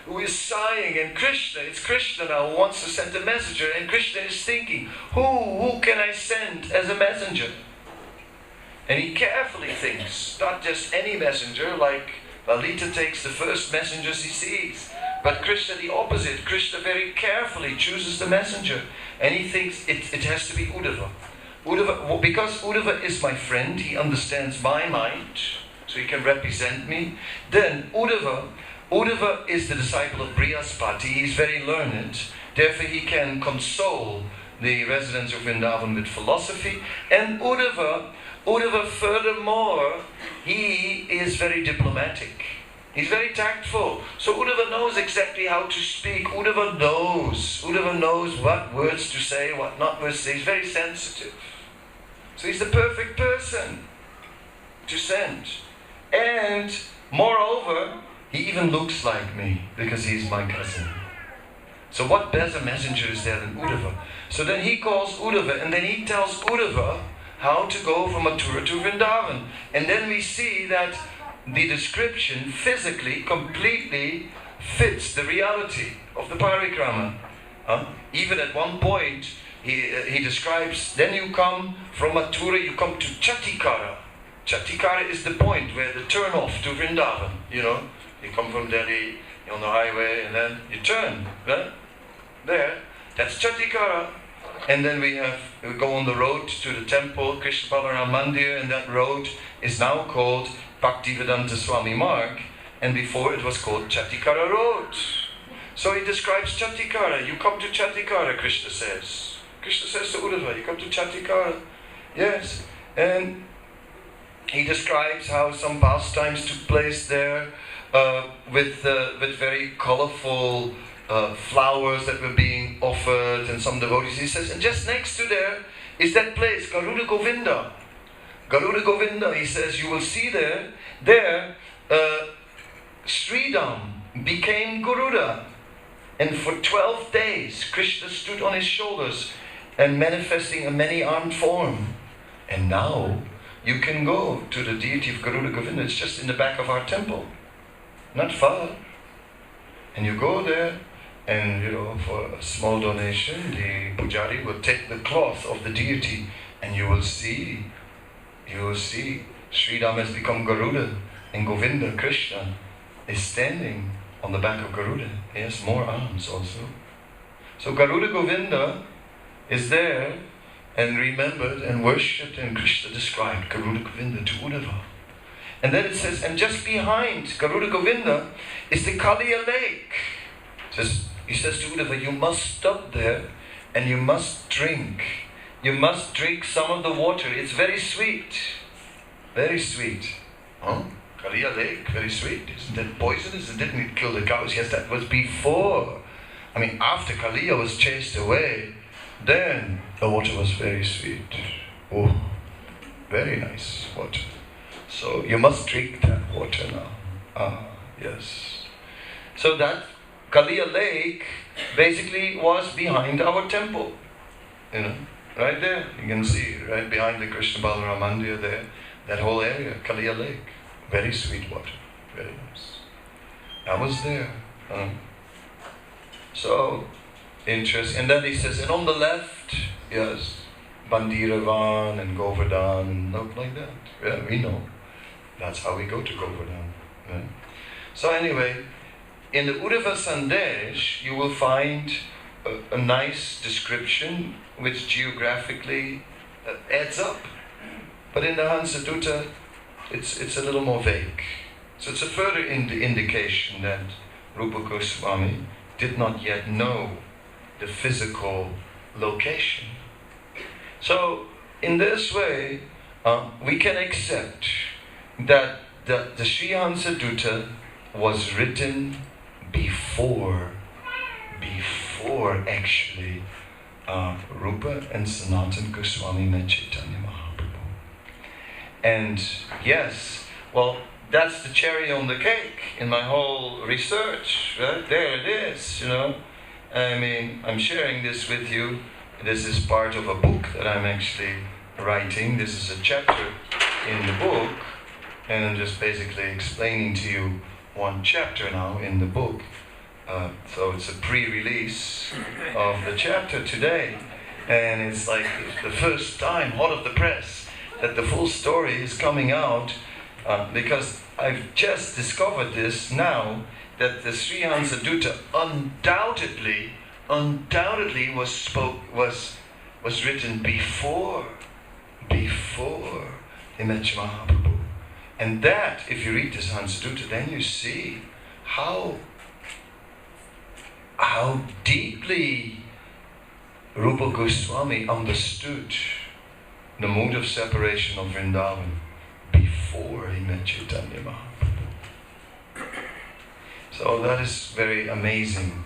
who is sighing. And it's Krishna now who wants to send a messenger. And Krishna is thinking, who can I send as a messenger? And he carefully thinks, not just any messenger, like Lalita takes the first messengers he sees. But Krishna the opposite. Krishna very carefully chooses the messenger. And he thinks it has to be Uddhava. Because Uddhava is my friend, he understands my mind, so he can represent me. Then Uddhava is the disciple of Brihaspati, he's very learned, therefore he can console the residents of Vrindavan with philosophy. And Uddhava furthermore, he is very diplomatic. He's very tactful. So Uddhava knows exactly how to speak. Uddhava knows what words to say, what not words to say. He's very sensitive. So he's the perfect person to send. And moreover, he even looks like me because he's my cousin. So what better messenger is there than Uddhava? So then he calls Uddhava and then he tells Uddhava how to go from Mathura to Vrindavan. And then we see that the description physically completely fits the reality of the parikrama. Even at one point, he describes, then you come from Mathura, you come to Chatikara. Chatikara is the point where the turn off to Vrindavan. You come from Delhi, you're on the highway, and then you turn. There, that's Chatikara. And then we go on the road to the temple, Krishna Balaram Mandir, and that road is now called Bhaktivedanta Swami Marg, and before it was called Chatikara Road. So he describes Chatikara. You come to Chatikara, Krishna says. Krishna says to Uddhava, you come to Chatikara. Yes. And he describes how some pastimes took place there with very colorful flowers that were being offered, and some devotees. He says, and just next to there is that place, Garuda Govinda. Garuda Govinda, he says, you will see there Sridham became Garuda. And for 12 days, Krishna stood on his shoulders and manifesting a many-armed form. And now, you can go to the deity of Garuda Govinda. It's just in the back of our temple. Not far. And you go there, and for a small donation, the pujari will take the cloth of the deity, and you will see Sridham has become Garuda, and Govinda, Krishna, is standing on the back of Garuda. He has more arms also. So Garuda Govinda is there and remembered and worshipped, and Krishna described Garuda Govinda to Uddhava. And then it says, and just behind Garuda Govinda is the Kaliya lake. He says to Uddhava, you must stop there and you must drink. You must drink some of the water. It's very sweet. Very sweet. Huh? Kalia Lake, very sweet. Isn't it poisonous? Didn't it kill the cows? Yes, that was before. I mean, after Kalia was chased away, then the water was very sweet. Oh, very nice water. So you must drink that water now. Ah, yes. So that Kalia Lake basically was behind our temple. You know, right there. You can see, right behind the Krishna Balaram Mandir there, that whole area, Kalia Lake. Very sweet water. Very nice. I was there. So, interesting. And then he says, and on the left, yes, Bandiravan and Govardhan and stuff like that. Yeah, we know. That's how we go to Govardhan. Yeah. So anyway, in the Uddhava Sandesh, you will find a nice description which geographically adds up. But in the Hansadutta, it's a little more vague. So it's a further indication that Rupa Goswami did not yet know the physical location. So in this way, we can accept that the Sri Hansadutta was written before actually Rupa and Sanatana Goswami met Chaitanya Mahaprabhu. And yes, well, that's the cherry on the cake in my whole research. Right? There it is, you know. I mean, I'm sharing this with you. This is part of a book that I'm actually writing. This is a chapter in the book. And I'm just basically explaining to you one chapter now in the book. So it's a pre-release of the chapter today. And it's like the first time, hot off the press, that the full story is coming out, because I've just discovered this now, that the Sri Hansadutta undoubtedly was written before Himach Mahaprabhu. And that, if you read this Hansadutta, then you see how deeply Rupa Goswami understood the mode of separation of Vrindavan before he met Chaitanya Mahaprabhu. So that is very amazing,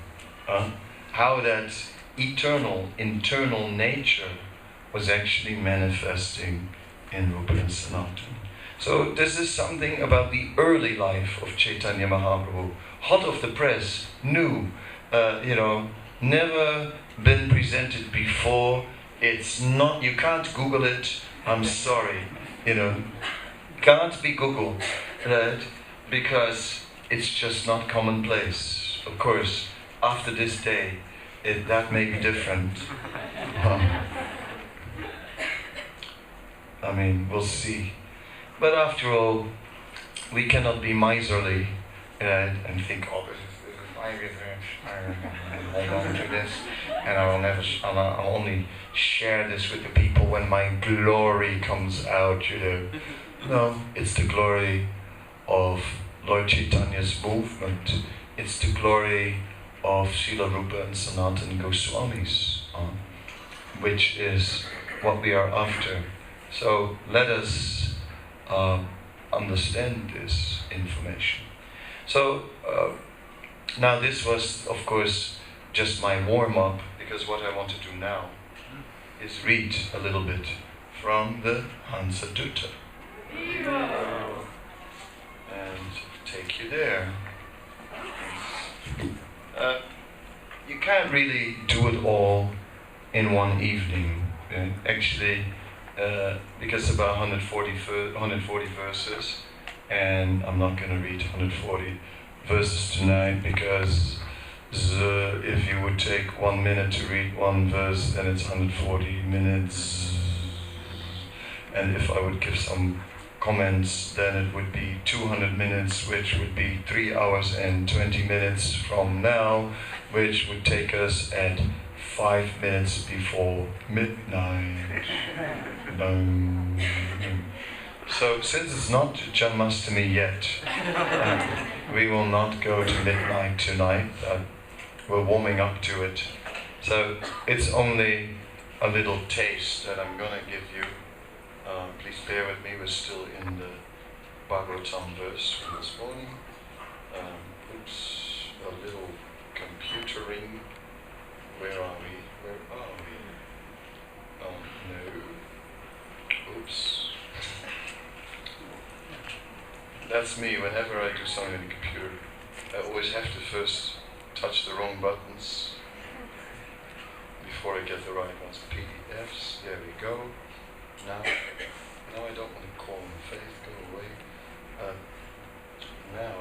how that eternal, internal nature was actually manifesting in Rupa and Sanatana. So this is something about the early life of Chaitanya Mahaprabhu. Hot off the press, new, never been presented before. It's not, you can't Google it, I'm sorry, can't be Googled, right? Because it's just not commonplace. Of course, after this day, that may be different. I mean, we'll see. But after all, we cannot be miserly, right? And think, oh, this is my research, I hold on to this, and I'll only share this with the people when my glory comes out, No, it's the glory of Lord Chaitanya's movement. It's the glory of Srila Rupa and Sanatana Goswamis, which is what we are after. So let us understand this information. So now this was, of course, just my warm-up, because what I want to do now is read a little bit from the Hansadutta. And take you there. You can't really do it all in one evening. Actually, because about 140 verses, and I'm not going to read 140 verses tonight, because if you would take 1 minute to read one verse, then it's 140 minutes. And if I would give some comments, then it would be 200 minutes, which would be 3 hours and 20 minutes from now, which would take us at 5 minutes before midnight. So since it's not Janmashtami yet, we will not go to midnight tonight. We're warming up to it. So it's only a little taste that I'm going to give you. Please bear with me, we're still in the Bhagavatam verse from this morning. Oops, a little computering. Where are we? No. Oops. That's me. Whenever I do something on the computer, I always have to first touch the wrong buttons before I get the right ones. PDFs. There we go. Now I don't want to call on faith. Go away. Now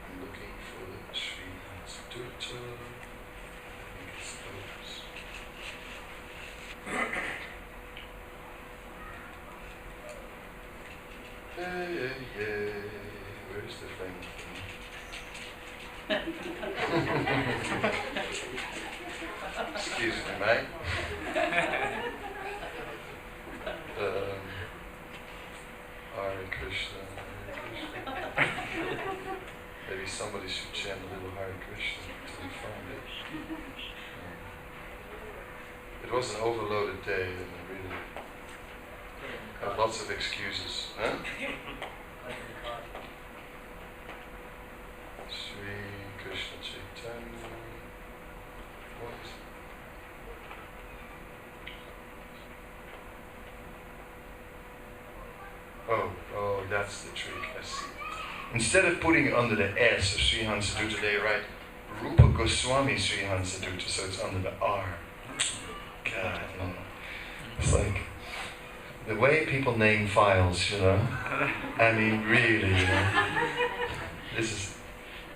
I'm looking for the Srihan's Dutta. I think it's those. Yay. Where's the thing? Excuse me, mate. Hare Krishna, Hare Krishna. Maybe somebody should chant a little Hare Krishna until we find it. It was an overloaded day and I really have lots of excuses. Huh? Sri Krishna Chaitanya. What is it? Oh, that's the trick, I see. Instead of putting it under the S of Srihan Sadhuta, they write Rupa Goswami Srihan Sadhuta, so it's under the R. God, no. It's like the way people name files, you know. I mean, really, you know. This is,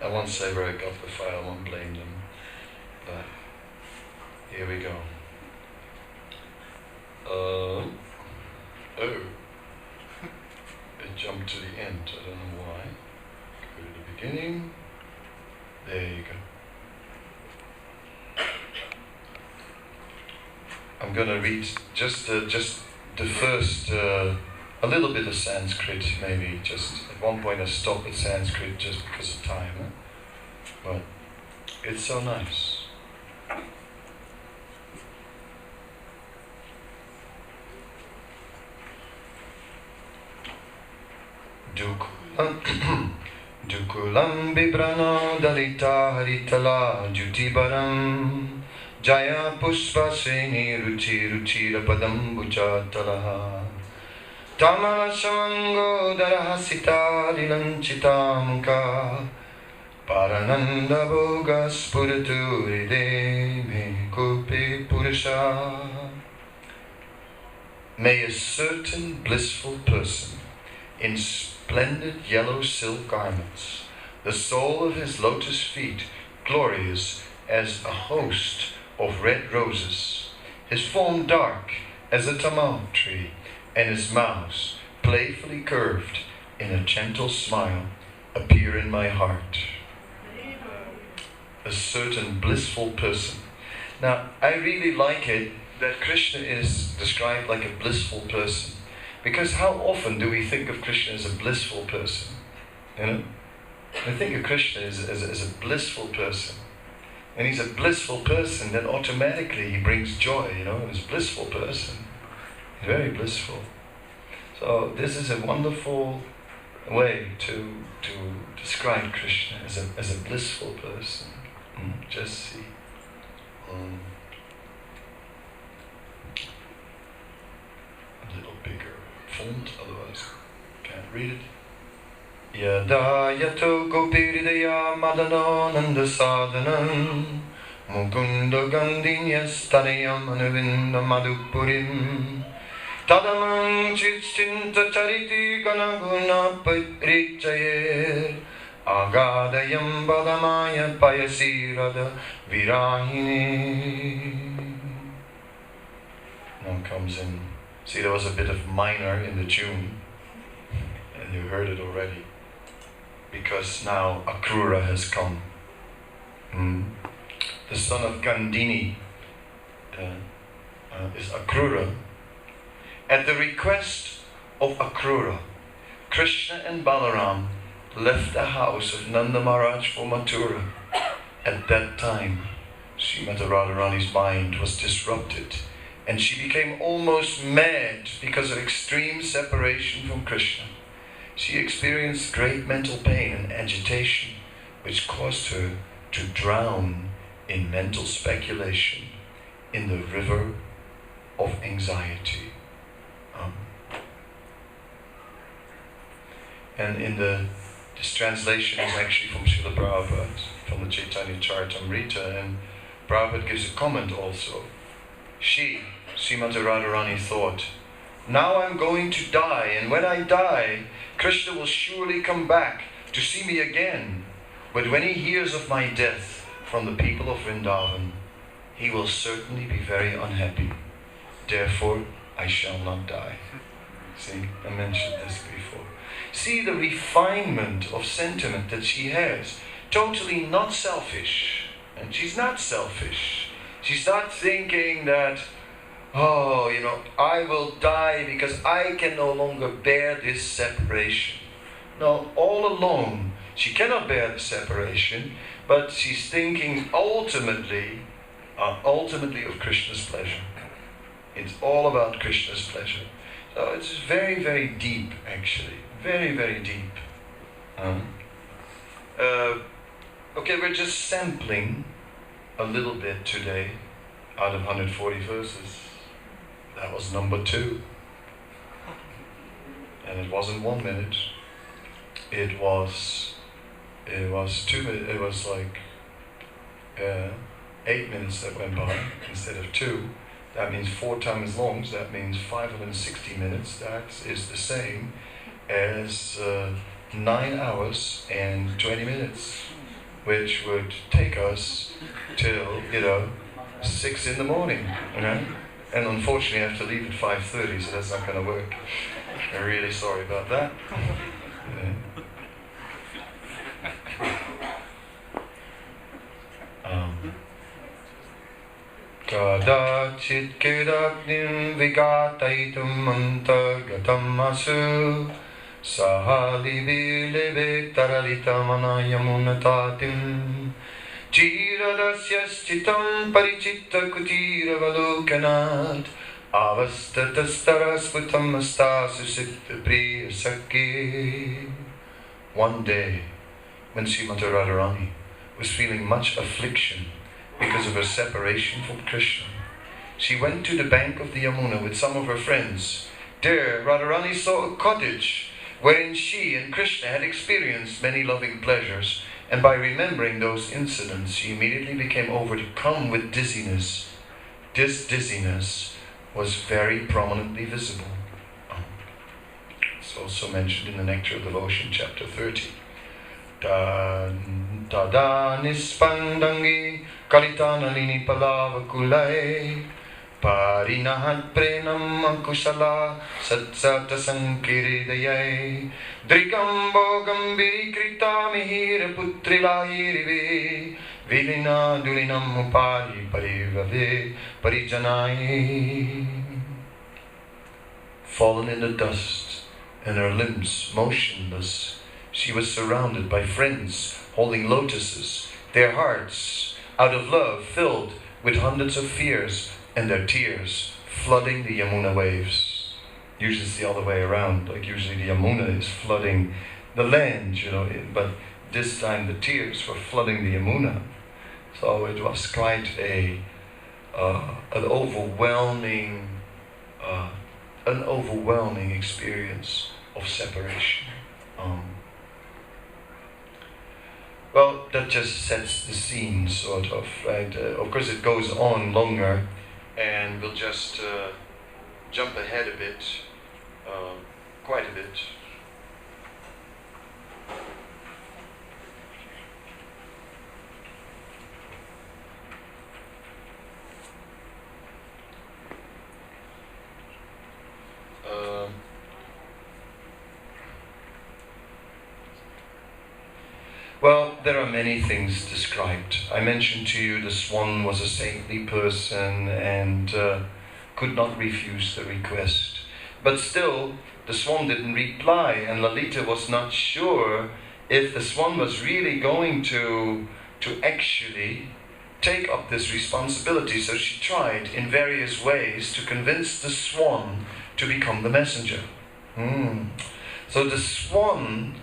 I won't say where I got the file, I won't blame them. But here we go. It jumped to the end, I don't know why. Go to the beginning. There you go. I'm going to read just the first, a little bit of Sanskrit, maybe. Just at one point I stopped at Sanskrit just because of time. Huh? But it's so nice. Dukulam bibrana dalita haritala jutibaram jaya pushpa seni ruchi rapadam buchatalaha tamara shamango darahasita dilanchita muka parananda bogas puraturide me kupi purusha. May a certain blissful person in splendid yellow silk garments, the sole of his lotus feet glorious as a host of red roses, his form dark as a tamal tree, and his mouth playfully curved in a gentle smile, appear in my heart. A certain blissful person. Now, I really like it that Krishna is described like a blissful person. Because how often do we think of Krishna as a blissful person? You know? We think of Krishna as a blissful person. And he's a blissful person, then automatically he brings joy, you know, he's a blissful person. He's very blissful. So this is a wonderful way to describe Krishna as a blissful person. Just see. A little bigger font, otherwise can't read it. Yada yato gopiridaya madano nanda sadhanam mukunda gandinyas tanayam anuvinda madhupurim tadamam chitsinta chariti ganaguna parichayer agadayam badamaya payasirada virahini. Now comes in. See, there was a bit of minor in the tune, and you heard it already, because now Akrura has come. The son of Gandini is Akrura. At the request of Akrura, Krishna and Balaram left the house of Nanda Maharaj for Mathura. At that time, Srimati Radharani's mind was disrupted, and she became almost mad because of extreme separation from Krishna. she experienced great mental pain and agitation, which caused her to drown in mental speculation in the river of anxiety. And in this translation is actually from Srila Prabhupada, from the Chaitanya Charitamrita, and Prabhupada gives a comment also. She, Srimati Radharani, thought, now I'm going to die, and when I die, Krishna will surely come back to see me again. But when he hears of my death from the people of Vrindavan, he will certainly be very unhappy. Therefore, I shall not die. See, I mentioned this before. See the refinement of sentiment that she has. Totally not selfish. And she's not selfish. She's not thinking that, oh, I will die because I can no longer bear this separation. No, all along, she cannot bear the separation, but she's thinking ultimately of Krishna's pleasure. It's all about Krishna's pleasure. So it's very, very deep, actually. Very, very deep. Okay, we're just sampling a little bit today out of 140 verses. That was number 2. And it wasn't 1 minute. It was 2 minutes. It was like 8 minutes that went by instead of 2. That means 4 times long. So that means 560 minutes. That is the same as 9 hours and 20 minutes, which would take us till 6 in the morning. And unfortunately, I have to leave at 5:30, so that's not going to work. I'm really sorry about that. Kadachit kedagnim vigataitum antagatam asu sahali vileve taralita manayamunatatim Chiradasya stitam parichitta kutira valokanat avastatastarasputam astasu siddha priya sakhi. One day, when Srimati Radharani was feeling much affliction because of her separation from Krishna, she went to the bank of the Yamuna with some of her friends. There, Radharani saw a cottage wherein she and Krishna had experienced many loving pleasures, and by remembering those incidents, she immediately became overcome with dizziness. This dizziness was very prominently visible. It's also mentioned in the Nectar of Devotion, chapter 30. Tada nispandangi kalitanalini palavakulai parinahat prenam akusala satsata sankiridayai drigambo gambiri krita mihira putrilahirive vilina dulinam upari parivave parijanai. Fallen in the dust and her limbs motionless, she was surrounded by friends holding lotuses, their hearts, out of love, filled with hundreds of fears, and their tears flooding the Yamuna waves. Usually it's the other way around, like usually the Yamuna is flooding the land, but this time the tears were flooding the Yamuna. So it was quite an overwhelming experience of separation. Well, that just sets the scene, sort of, right? Of course, it goes on longer, and we'll just jump ahead a bit, quite a bit. Well, there are many things described. I mentioned to you the swan was a saintly person and could not refuse the request. But still, the swan didn't reply, and Lalita was not sure if the swan was really going to actually take up this responsibility. So she tried in various ways to convince the swan to become the messenger. So the swan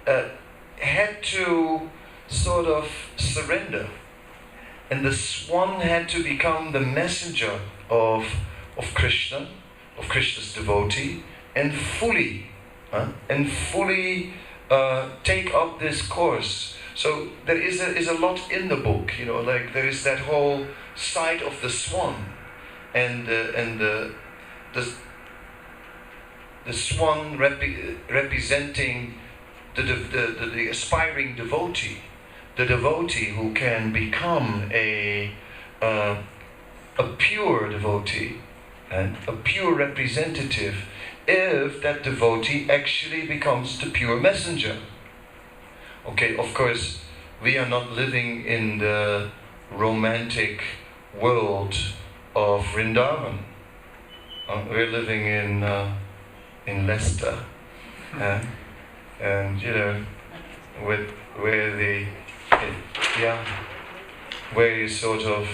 had to sort of surrender. And the swan had to become the messenger of Krishna, of Krishna's devotee, and fully take up this course. So there is a lot in the book, like there is that whole side of the swan, and the swan representing the aspiring devotee, the devotee who can become a pure devotee and a pure representative, if that devotee actually becomes the pure messenger. Okay, of course, we are not living in the romantic world of Vrindavan. We're living in Leicester, and where you sort of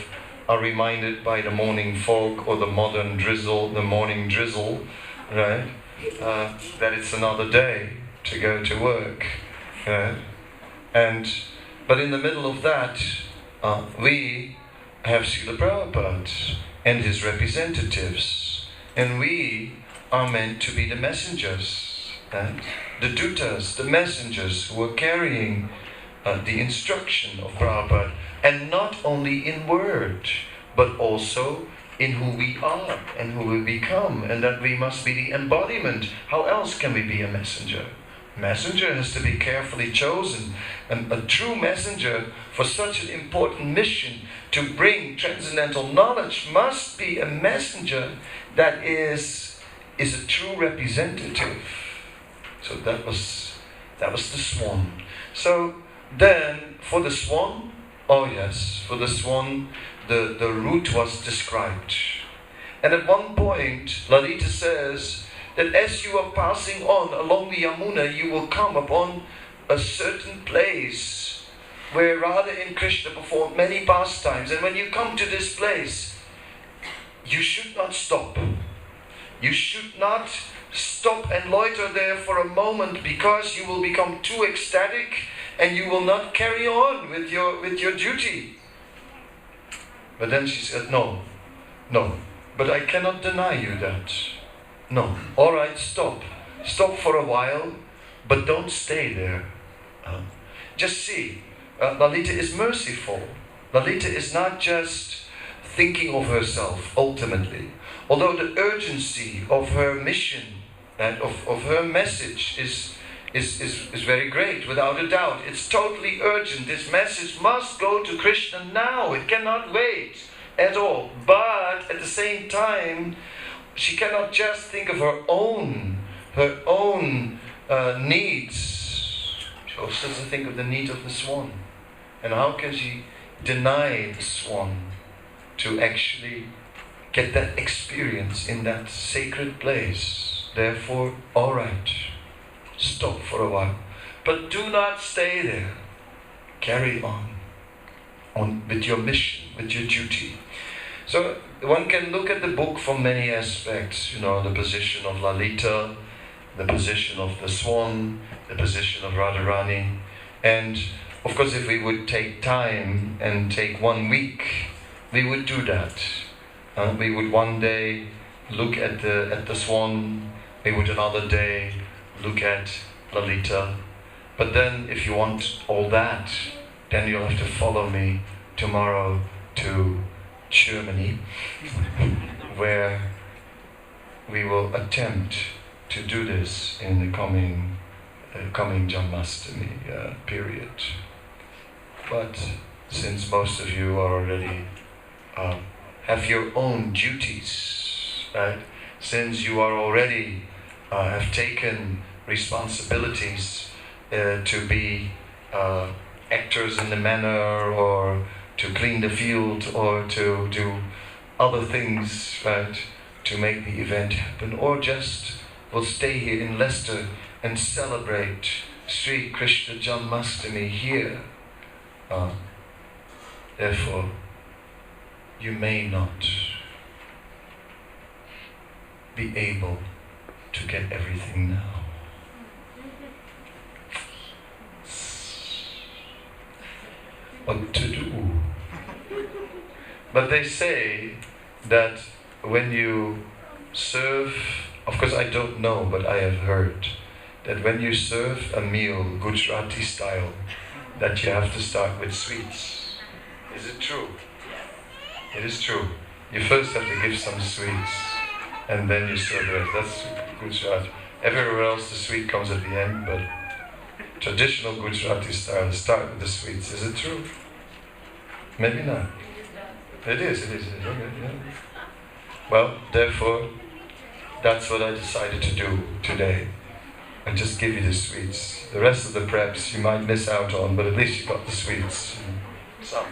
are reminded by the morning fog or the morning drizzle, right? That it's another day to go to work, but in the middle of that, we have Srila Prabhupada and his representatives, and we are meant to be the messengers, the dutas, the messengers who are carrying the instruction of Prabhupada, and not only in word, but also in who we are and who we become, and that we must be the embodiment. How else can we be a messenger? Messenger has to be carefully chosen, and a true messenger for such an important mission to bring transcendental knowledge must be a messenger that is a true representative. So that was the swan. So then for the swan, the route was described. And at one point, Lalita says that as you are passing on along the Yamuna, you will come upon a certain place where Radha and Krishna performed many pastimes. And when you come to this place, you should not stop. You should not stop and loiter there for a moment, because you will become too ecstatic and you will not carry on with your duty. But then she said, no, but I cannot deny you that. No, all right, stop for a while, but don't stay there. Just see, Lalita is merciful. Lalita is not just thinking of herself ultimately, although the urgency of her mission and of her message is very great, without a doubt. It's totally urgent. This message must go to Krishna now. It cannot wait at all. But at the same time, she cannot just think of her own needs. She also doesn't think of the need of the swan. And how can she deny the swan to actually get that experience in that sacred place? Therefore, all right, stop for a while, but do not stay there. Carry on with your mission, with your duty. So one can look at the book from many aspects, the position of Lalita, the position of the swan, the position of Radharani. And of course, if we would take time and take 1 week, we would do that. We would one day look at the swan, we would another day look at Lalita. But then if you want all that, then you'll have to follow me tomorrow to Germany, where we will attempt to do this in the coming Janmashtami period. But since most of you are already have your own duties, right? Since you are already have taken responsibilities to be actors in the manor, or to clean the field, or to do other things, right, to make the event happen, or just will stay here in Leicester and celebrate Sri Krishna Janmashtami here. Therefore, you may not be able to get everything now. what to do. But they say that when you serve, of course I don't know, but I have heard that when you serve a meal Gujarati style, that you have to start with sweets. Is it true? It is true. You first have to give some sweets, and then you serve the rest. That's Gujarati. Everywhere else the sweet comes at the end, but traditional Gujarati style, start with the sweets. Is it true? Maybe not. It is. Okay, yeah. Well, therefore, that's what I decided to do today. I just give you the sweets. The rest of the preps you might miss out on, but at least you got the sweets. Some.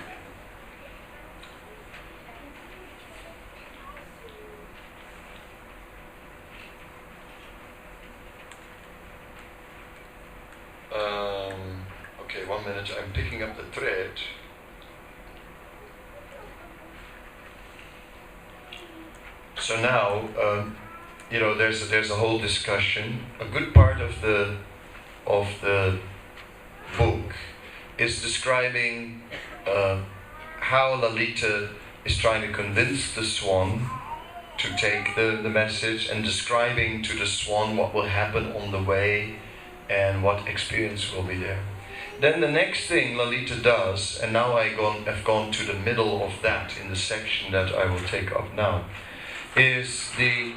Okay, 1 minute. I'm picking up the thread. So now, there's a whole discussion. A good part of the book is describing how Lalita is trying to convince the swan to take the message, and describing to the swan what will happen on the way and what experience will be there. Then the next thing Lalita does, and now I've gone to the middle of that in the section that I will take up now, is the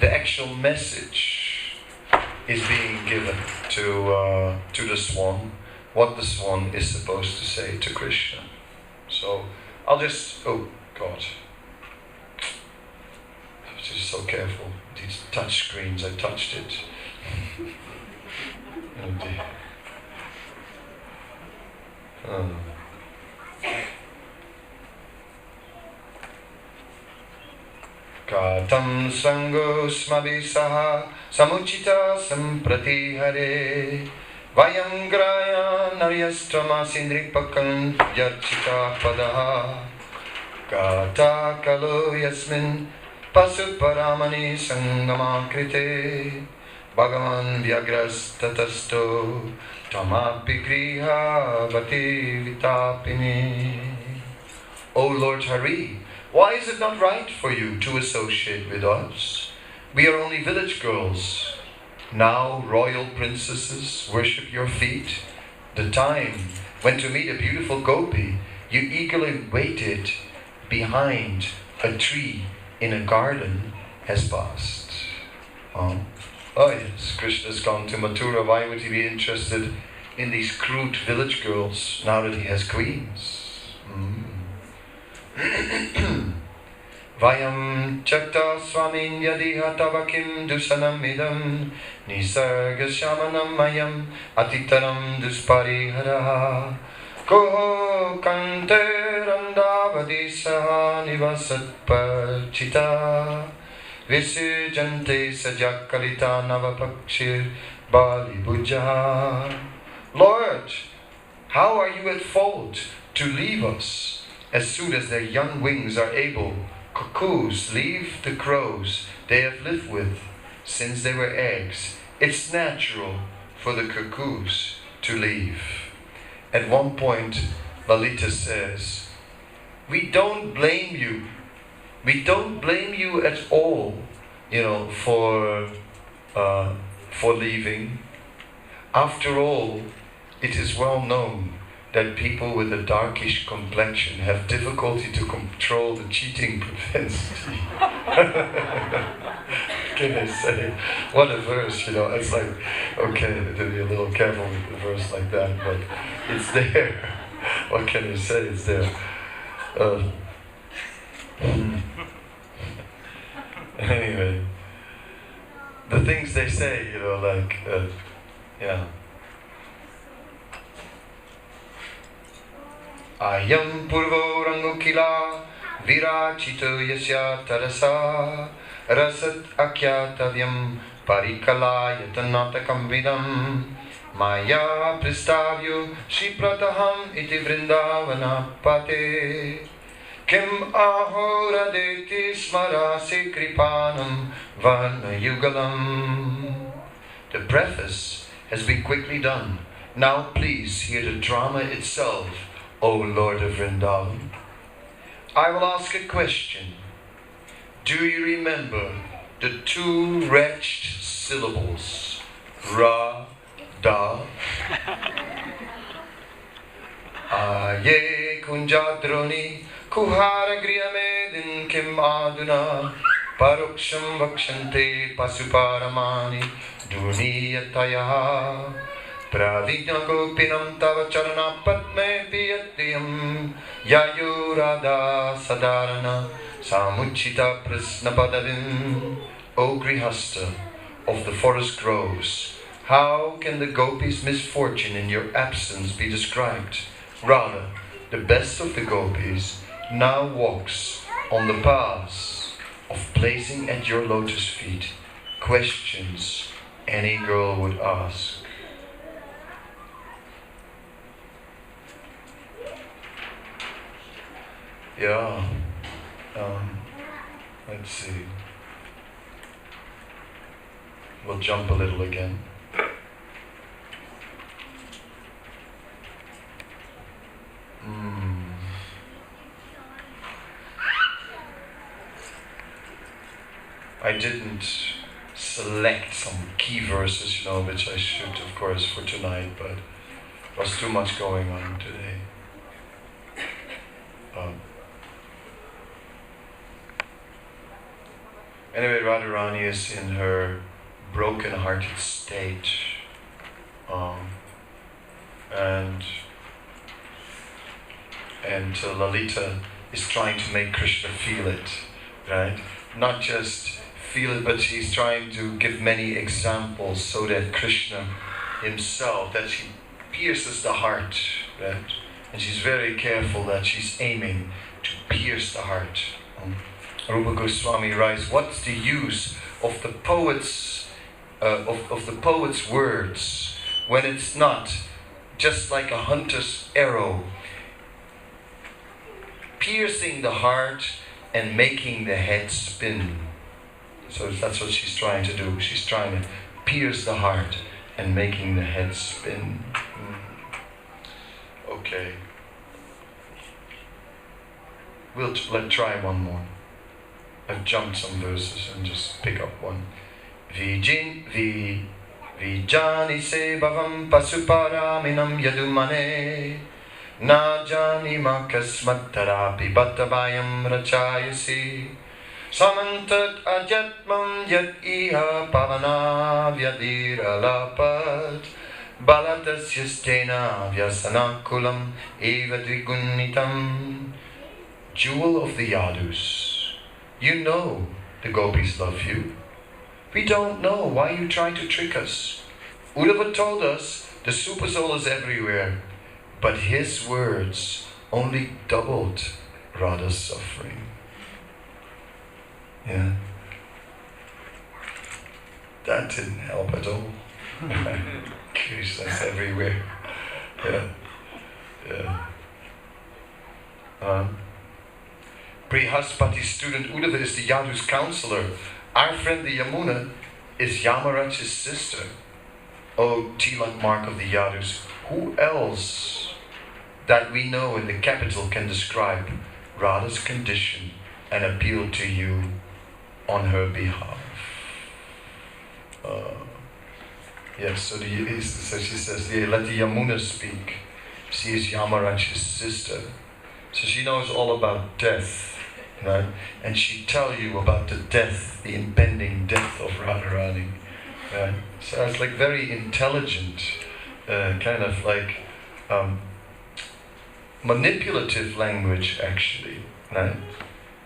actual message is being given to the swan, what the swan is supposed to say to Krishna. So I'll just, oh God, I was just so careful. These touch screens, I touched it. Oh dear. Katam sango smabi saha samuchita samprati hare vayam graya naryastvama sindripakam yarchita padaha gata kalo yasmin pasuparamani sangama krite Bhagavan vyagras tatasto tamapi kriha vati vitapini. O Lord Hari, why is it not right for you to associate with us? We are only village girls. Now royal princesses worship your feet. The time when to meet a beautiful gopi, you eagerly waited behind a tree in a garden has passed. Oh yes, Krishna's gone to Mathura. Why would he be interested in these crude village girls now that he has queens? Vayam chakta swamin yadiha tavakim dusanam idam nisarga shamanam mayam atitaram duspariharaha koho kante randavadisaha nivasat parchita Visijante sajakalita navapakshir bali bujaha. Lord, how are you at fault to leave us as soon as their young wings are able? Cuckoos leave the crows they have lived with since they were eggs. It's natural for the cuckoos to leave. At one point, Lalita says, we don't blame you. We don't blame you at all, for leaving. After all, it is well known that people with a darkish complexion have difficulty to control the cheating propensity. Can I say? What a verse, it's like, okay, to be a little careful with a verse like that, but it's there. What can I say? It's there. Anyway, the things they say, Ayam purvo rangukila virachito yasya tarasa rasat akyatavyam parikala yatanatakam vidam maya pristavyo shiprataham iti vrindavana pate Kim ahora deti smarasi kripanam varna yugalam. The preface has been quickly done. Now please hear the drama itself, O Lord of Vrindavan. I will ask a question. Do you remember the two wretched syllables, Ra, Da? Aye kunjadroni kuhara griyamedin kim aduna paroksham vakshante pasuparamani duniyataya pravijna gopinam tava charana padme piyatyam yayurada sadarana samuchita prasna padavim. O Grihasta of the forest groves, how can the gopis' misfortune in your absence be described? Rather, the best of the gopis now walks on the paths of placing at your lotus feet questions any girl would ask. Yeah, let's see. We'll jump a little again. I didn't select some key verses, which I should, of course, for tonight, but there was too much going on today. Anyway, Radharani is in her broken-hearted state, and Lalita is trying to make Krishna feel it, right? Not just feel it, but she's trying to give many examples so that Krishna himself, that she pierces the heart, right? And she's very careful that she's aiming to pierce the heart. Rupa Goswami writes, what's the use of the poet's of the poet's words when it's not just like a hunter's arrow, piercing the heart and making the head spin. So that's what she's trying to do. She's trying to pierce the heart and making the head spin. Okay. Let's try one more. I've jumped some verses and just pick up one. Vijani se bhavam pasuparaminam yadumane na jani makasmattarapi bhattabayam rachayasi samantat ajatmam yat iha pavana vyadiralapat balatasyastena vyasanakulam eva dvigunitam. Jewel of the Yadus, you know the gopis love you. We don't know why you try to trick us. Uddhava told us the super soul is everywhere, but his words only doubled Radha's suffering. Yeah. That didn't help at all. Krishna's everywhere. Yeah. Yeah. Brihaspati's student Uddhava is the Yadu's counselor. Our friend the Yamuna is Yamaraj's sister. Oh, tilak mark of the Yadus, who else that we know in the capital can describe Radha's condition and appeal to you on her behalf? Yes, so she says, yeah, let the Yamuna speak. She is Yamaraj's sister. So she knows all about death. Right? And she tell you about the death, the impending death of Radharani. Right? So it's like very intelligent, kind of like manipulative language actually. Right?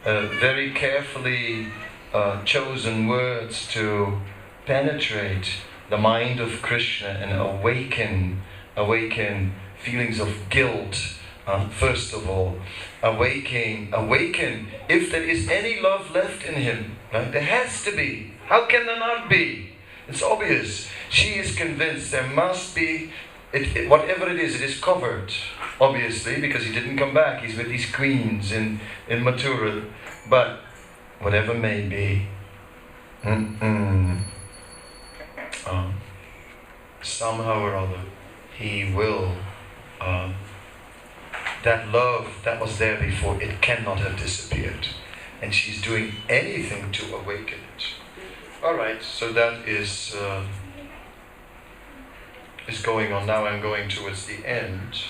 Very carefully chosen words to penetrate the mind of Krishna and awaken feelings of guilt. First of all, awaken if there is any love left in him. Right? There has to be. How can there not be? It's obvious. She is convinced there must be. Whatever it is covered, obviously, because he didn't come back. He's with these queens in Mathura. But whatever may be, somehow or other, he will, that love that was there before, it cannot have disappeared. And she's doing anything to awaken it. Alright, so that is going on. Now I'm going towards the end.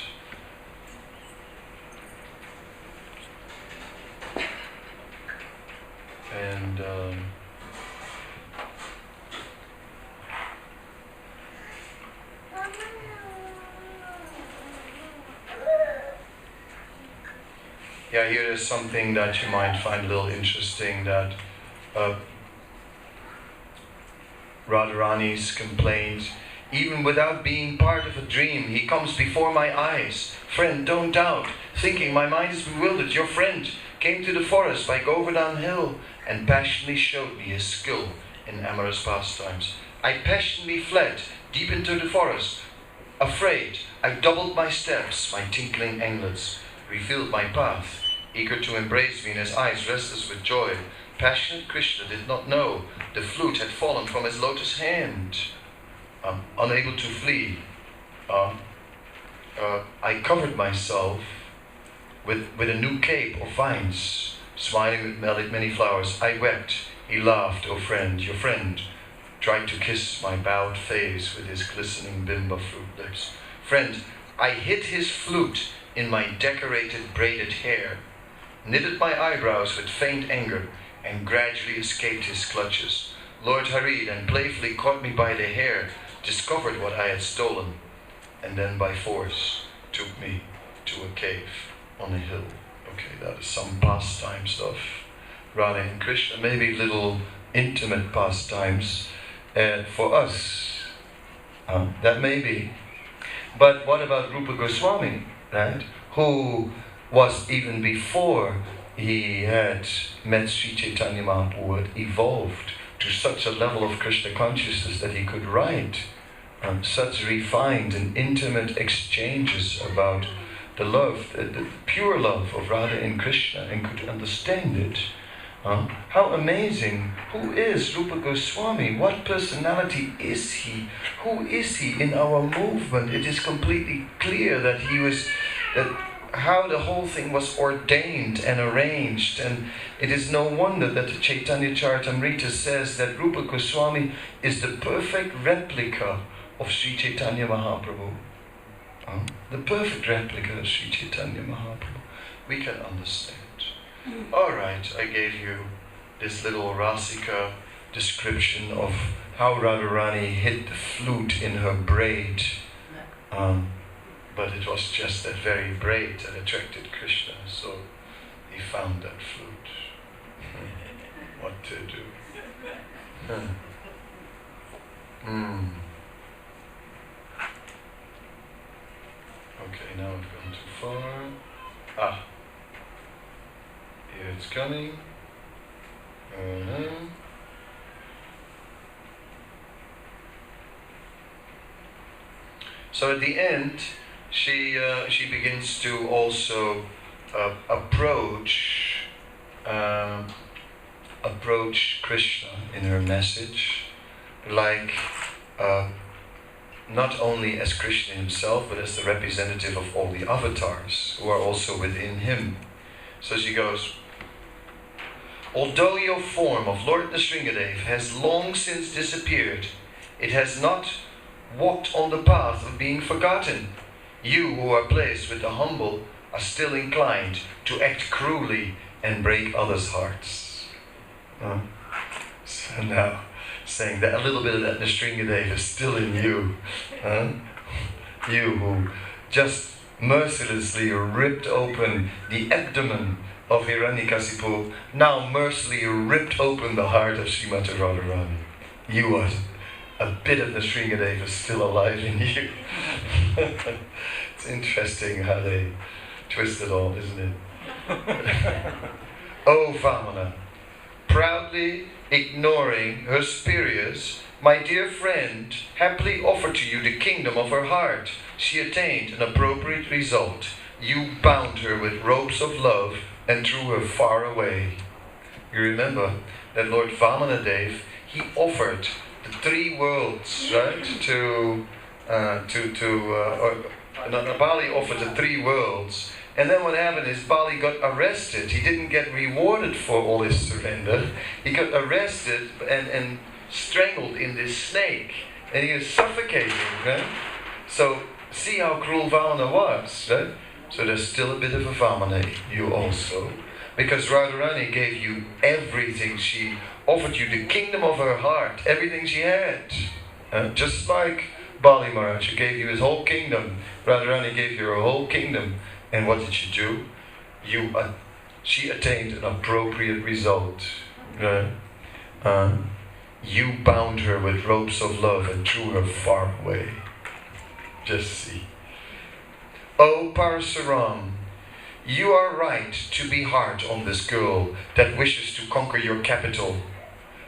And yeah, here is something that you might find a little interesting, that Radharani's complaint, even without being part of a dream, he comes before my eyes. Friend, don't doubt, thinking my mind is bewildered. Your friend came to the forest by Govardhan Hill and passionately showed me his skill in amorous pastimes. I passionately fled deep into the forest. Afraid, I doubled my steps, my tinkling anglets revealed my path, eager to embrace me in his eyes, restless with joy. Passionate Krishna did not know the flute had fallen from his lotus hand. Unable to flee, I covered myself with a new cape of vines, smiling with many flowers. I wept, he laughed, oh friend, your friend tried to kiss my bowed face with his glistening bimba fruit lips. Friend, I hid his flute in my decorated braided hair, knitted my eyebrows with faint anger, and gradually escaped his clutches. Lord Hari then playfully caught me by the hair, discovered what I had stolen, and then by force took me to a cave on a hill. Okay, that is some pastime stuff. Radha and Krishna, maybe little intimate pastimes for us. That may be. But what about Rupa Goswami, right? Who was, even before he had met Sri Chaitanya Mahaprabhu, had evolved to such a level of Krishna consciousness that he could write such refined and intimate exchanges about the love, the pure love of Radha and Krishna, and could understand it. How amazing! Who is Rupa Goswami? What personality is he? Who is he in our movement? It is completely clear that he was, that how the whole thing was ordained and arranged, and it is no wonder that the Chaitanya Charitamrita says that Rupa Goswami is the perfect replica of Sri Chaitanya Mahaprabhu. The perfect replica of Sri Chaitanya Mahaprabhu. We can understand. Alright, I gave you this little Rasika description of how Radharani hid the flute in her braid. But it was just that very braid that attracted Krishna, so he found that flute. What to do? Okay, now I've gone too far. Here it's coming. So at the end, she begins to also approach Krishna in her message, like not only as Krishna himself, but as the representative of all the avatars who are also within him. So she goes, although your form of Lord Nrsingadev has long since disappeared, it has not walked on the path of being forgotten. You who are placed with the humble are still inclined to act cruelly and break others' hearts. So now, saying that a little bit of that Nrsingadev is still in you. You who just mercilessly ripped open the abdomen of Hiranyakasipu, now mercilessly ripped open the heart of Srimati Radharani. You are, a bit of Nrsingadev is still alive in you. It's interesting how they twist it all, isn't it? Oh Vamana, proudly ignoring her superiors, my dear friend happily offered to you the kingdom of her heart. She attained an appropriate result. You bound her with ropes of love and threw her far away. You remember that Lord Vamanadev, he offered the three worlds, right, to Bali offered the 3 worlds, and then what happened is Bali got arrested. He didn't get rewarded for all his surrender. He got arrested and strangled in this snake, and he was suffocating, right? So see how cruel Vamana was, right? So there's still a bit of a Vamana, you also. Because Radharani gave you everything. She offered you the kingdom of her heart, everything she had. Just like Bali Maharaj, who gave you his whole kingdom. Radharani gave you her whole kingdom. And what did she do? She attained an appropriate result. You bound her with ropes of love and threw her far away. Just see. Oh Parasuram, you are right to be hard on this girl that wishes to conquer your capital.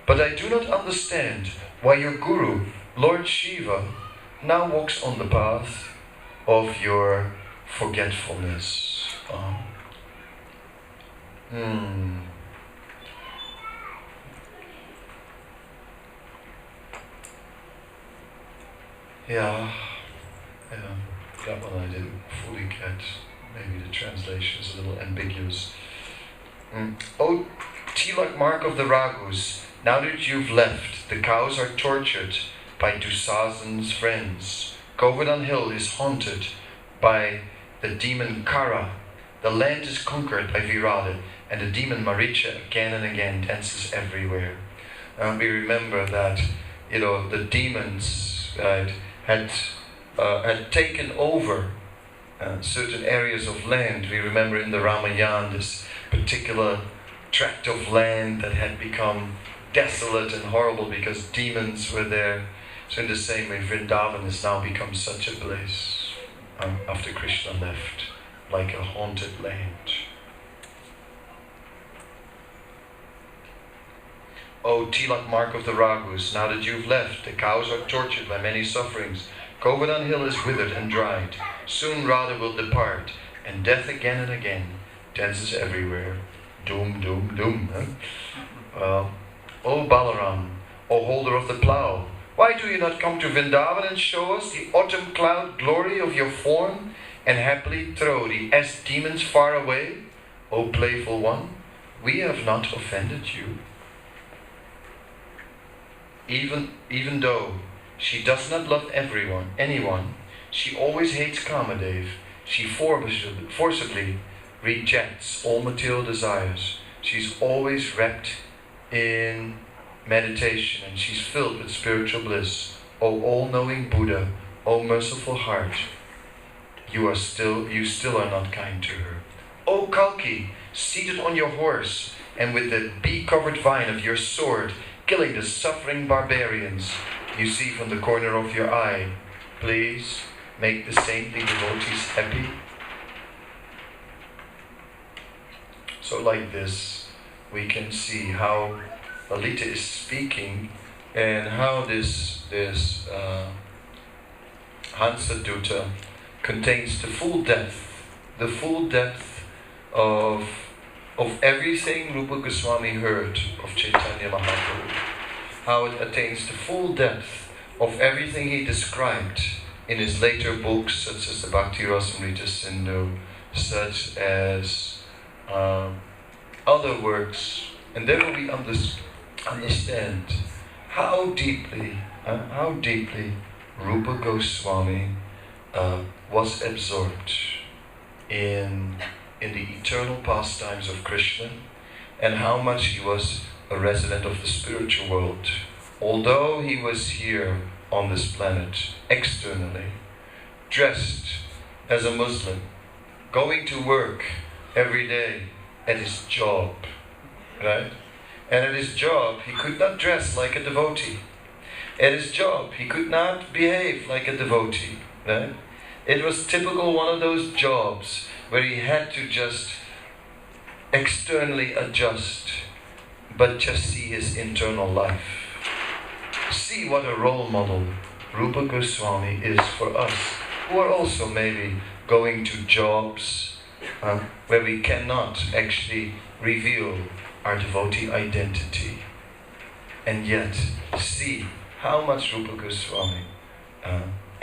But I do not understand why your guru, Lord Shiva, now walks on the path of your forgetfulness. Yeah, that one I didn't fully get. Maybe the translation is a little ambiguous. Oh, Tilak mark of the Raghus, now that you've left, the cows are tortured by Dusasan's friends. Govardhan Hill is haunted by the demon Kara. The land is conquered by Virada, and the demon Maricha again and again dances everywhere. We remember that, the demons had taken over certain areas of land. We remember in the Ramayana this particular tract of land that had become desolate and horrible because demons were there. So in the same way, Vrindavan has now become such a place after Krishna left, like a haunted land. O Tilak mark of the Raghus, now that you've left, the cows are tortured by many sufferings. Govardhan Hill is withered and dried. Soon Radha will depart, and death again and again dances everywhere. Doom, doom, doom. O Balaram, O holder of the plough, why do you not come to Vrindavan and show us the autumn cloud glory of your form, and happily throw the demons far away? O playful one, we have not offended you. Even though she does not love anyone, she always hates Kamadev. She forcibly rejects all material desires. She's always wrapped in meditation, and she's filled with spiritual bliss. O all-knowing Buddha, O merciful heart, you still are not kind to her. O Kalki, seated on your horse, and with the bee-covered vine of your sword, killing the suffering barbarians you see from the corner of your eye, please make the saintly devotees happy. So like this, we can see how Lalita is speaking, and how this Hansadutta contains the full depth of everything Rupa Goswami heard of Chaitanya Mahaprabhu. How it attains the full depth of everything he described in his later books, such as the Bhakti Rasamrita Sindhu, such as other works, and then we understand how deeply Rupa Goswami was absorbed in the eternal pastimes of Krishna, and how much he was a resident of the spiritual world. Although he was here on this planet, externally, dressed as a Muslim, going to work every day at his job, right? And at his job, he could not dress like a devotee. At his job, he could not behave like a devotee, right? It was typical one of those jobs where he had to just externally adjust, but just see his internal life. See what a role model Rupa Goswami is for us, who are also maybe going to jobs where we cannot actually reveal our devotee identity. And yet, see how much Rupa Goswami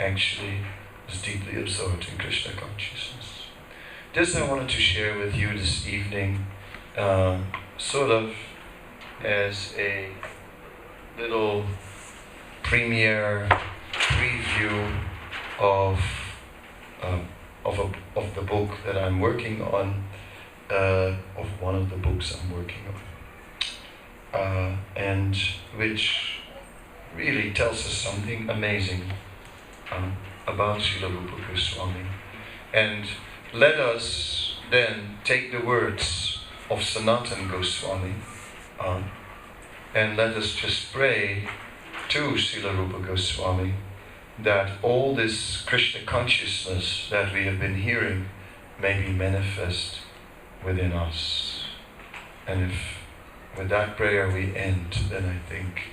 actually is deeply absorbed in Krishna consciousness. This I wanted to share with you this evening, sort of as a little premiere preview of the book that I'm working on, of one of the books I'm working on, and which really tells us something amazing about Srila Rupa Goswami. And let us then take the words of Sanatana Goswami and let us just pray to Srila Rupa Goswami that all this Krishna consciousness that we have been hearing may be manifest within us. And if with that prayer we end, then I think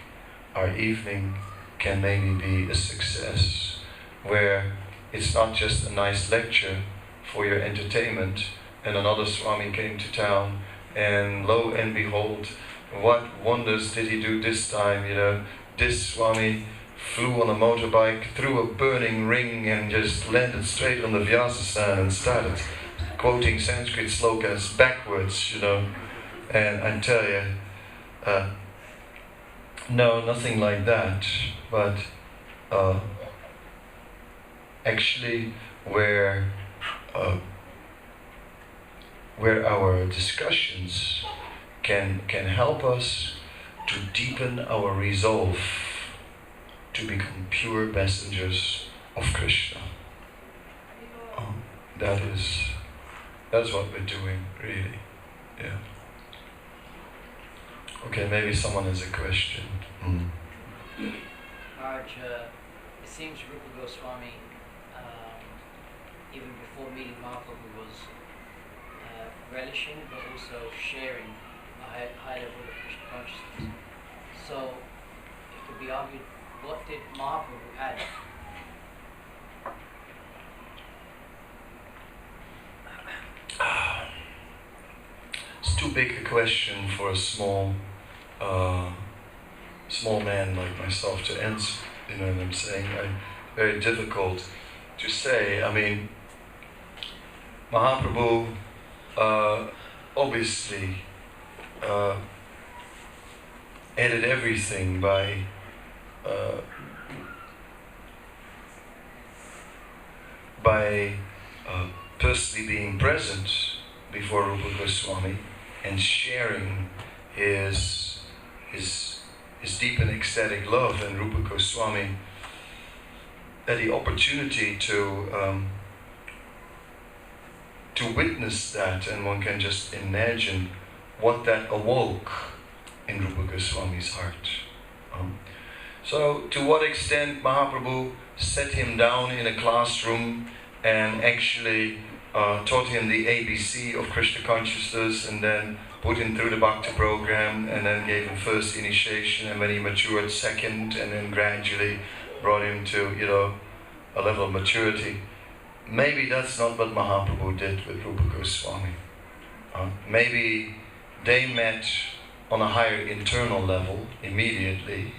our evening can maybe be a success, where it's not just a nice lecture for your entertainment and another Swami came to town and lo and behold, what wonders did he do this time, this Swami flew on a motorbike through a burning ring and just landed straight on the Vyasasana and started quoting Sanskrit slokas backwards, and I tell you, no, nothing like that, but actually where our discussions can help us to deepen our resolve to become pure messengers of Krishna. That's what we're doing, really. Yeah. Okay, maybe someone has a question. Maharaj, it seems Rupa Goswami, even before meeting Mahaprabhu, was relishing but also sharing a high level of Krishna consciousness. So, it could be argued, what did Mahaprabhu add? It's too big a question for a small man like myself to answer. You know what I'm saying? Very difficult to say. I mean, Mahaprabhu obviously added everything by personally being present before Rupa Goswami and sharing his deep and ecstatic love. And Rupa Goswami had the opportunity to witness that, and one can just imagine what that awoke in Rupa Goswami's heart. So to what extent Mahaprabhu set him down in a classroom and actually taught him the ABC of Krishna consciousness, and then put him through the Bhakti program, and then gave him first initiation, and when he matured, second, and then gradually brought him to, a level of maturity. Maybe that's not what Mahaprabhu did with Rupa Goswami. Maybe they met on a higher internal level immediately,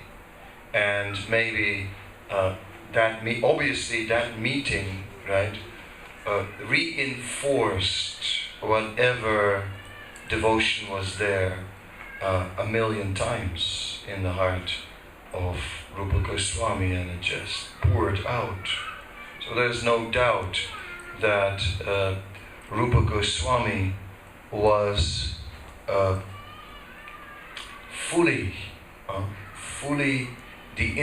and maybe obviously that meeting, right, reinforced whatever devotion was there a million times in the heart of Rupa Goswami, and it just poured out. So there's no doubt that Rupa Goswami was fully the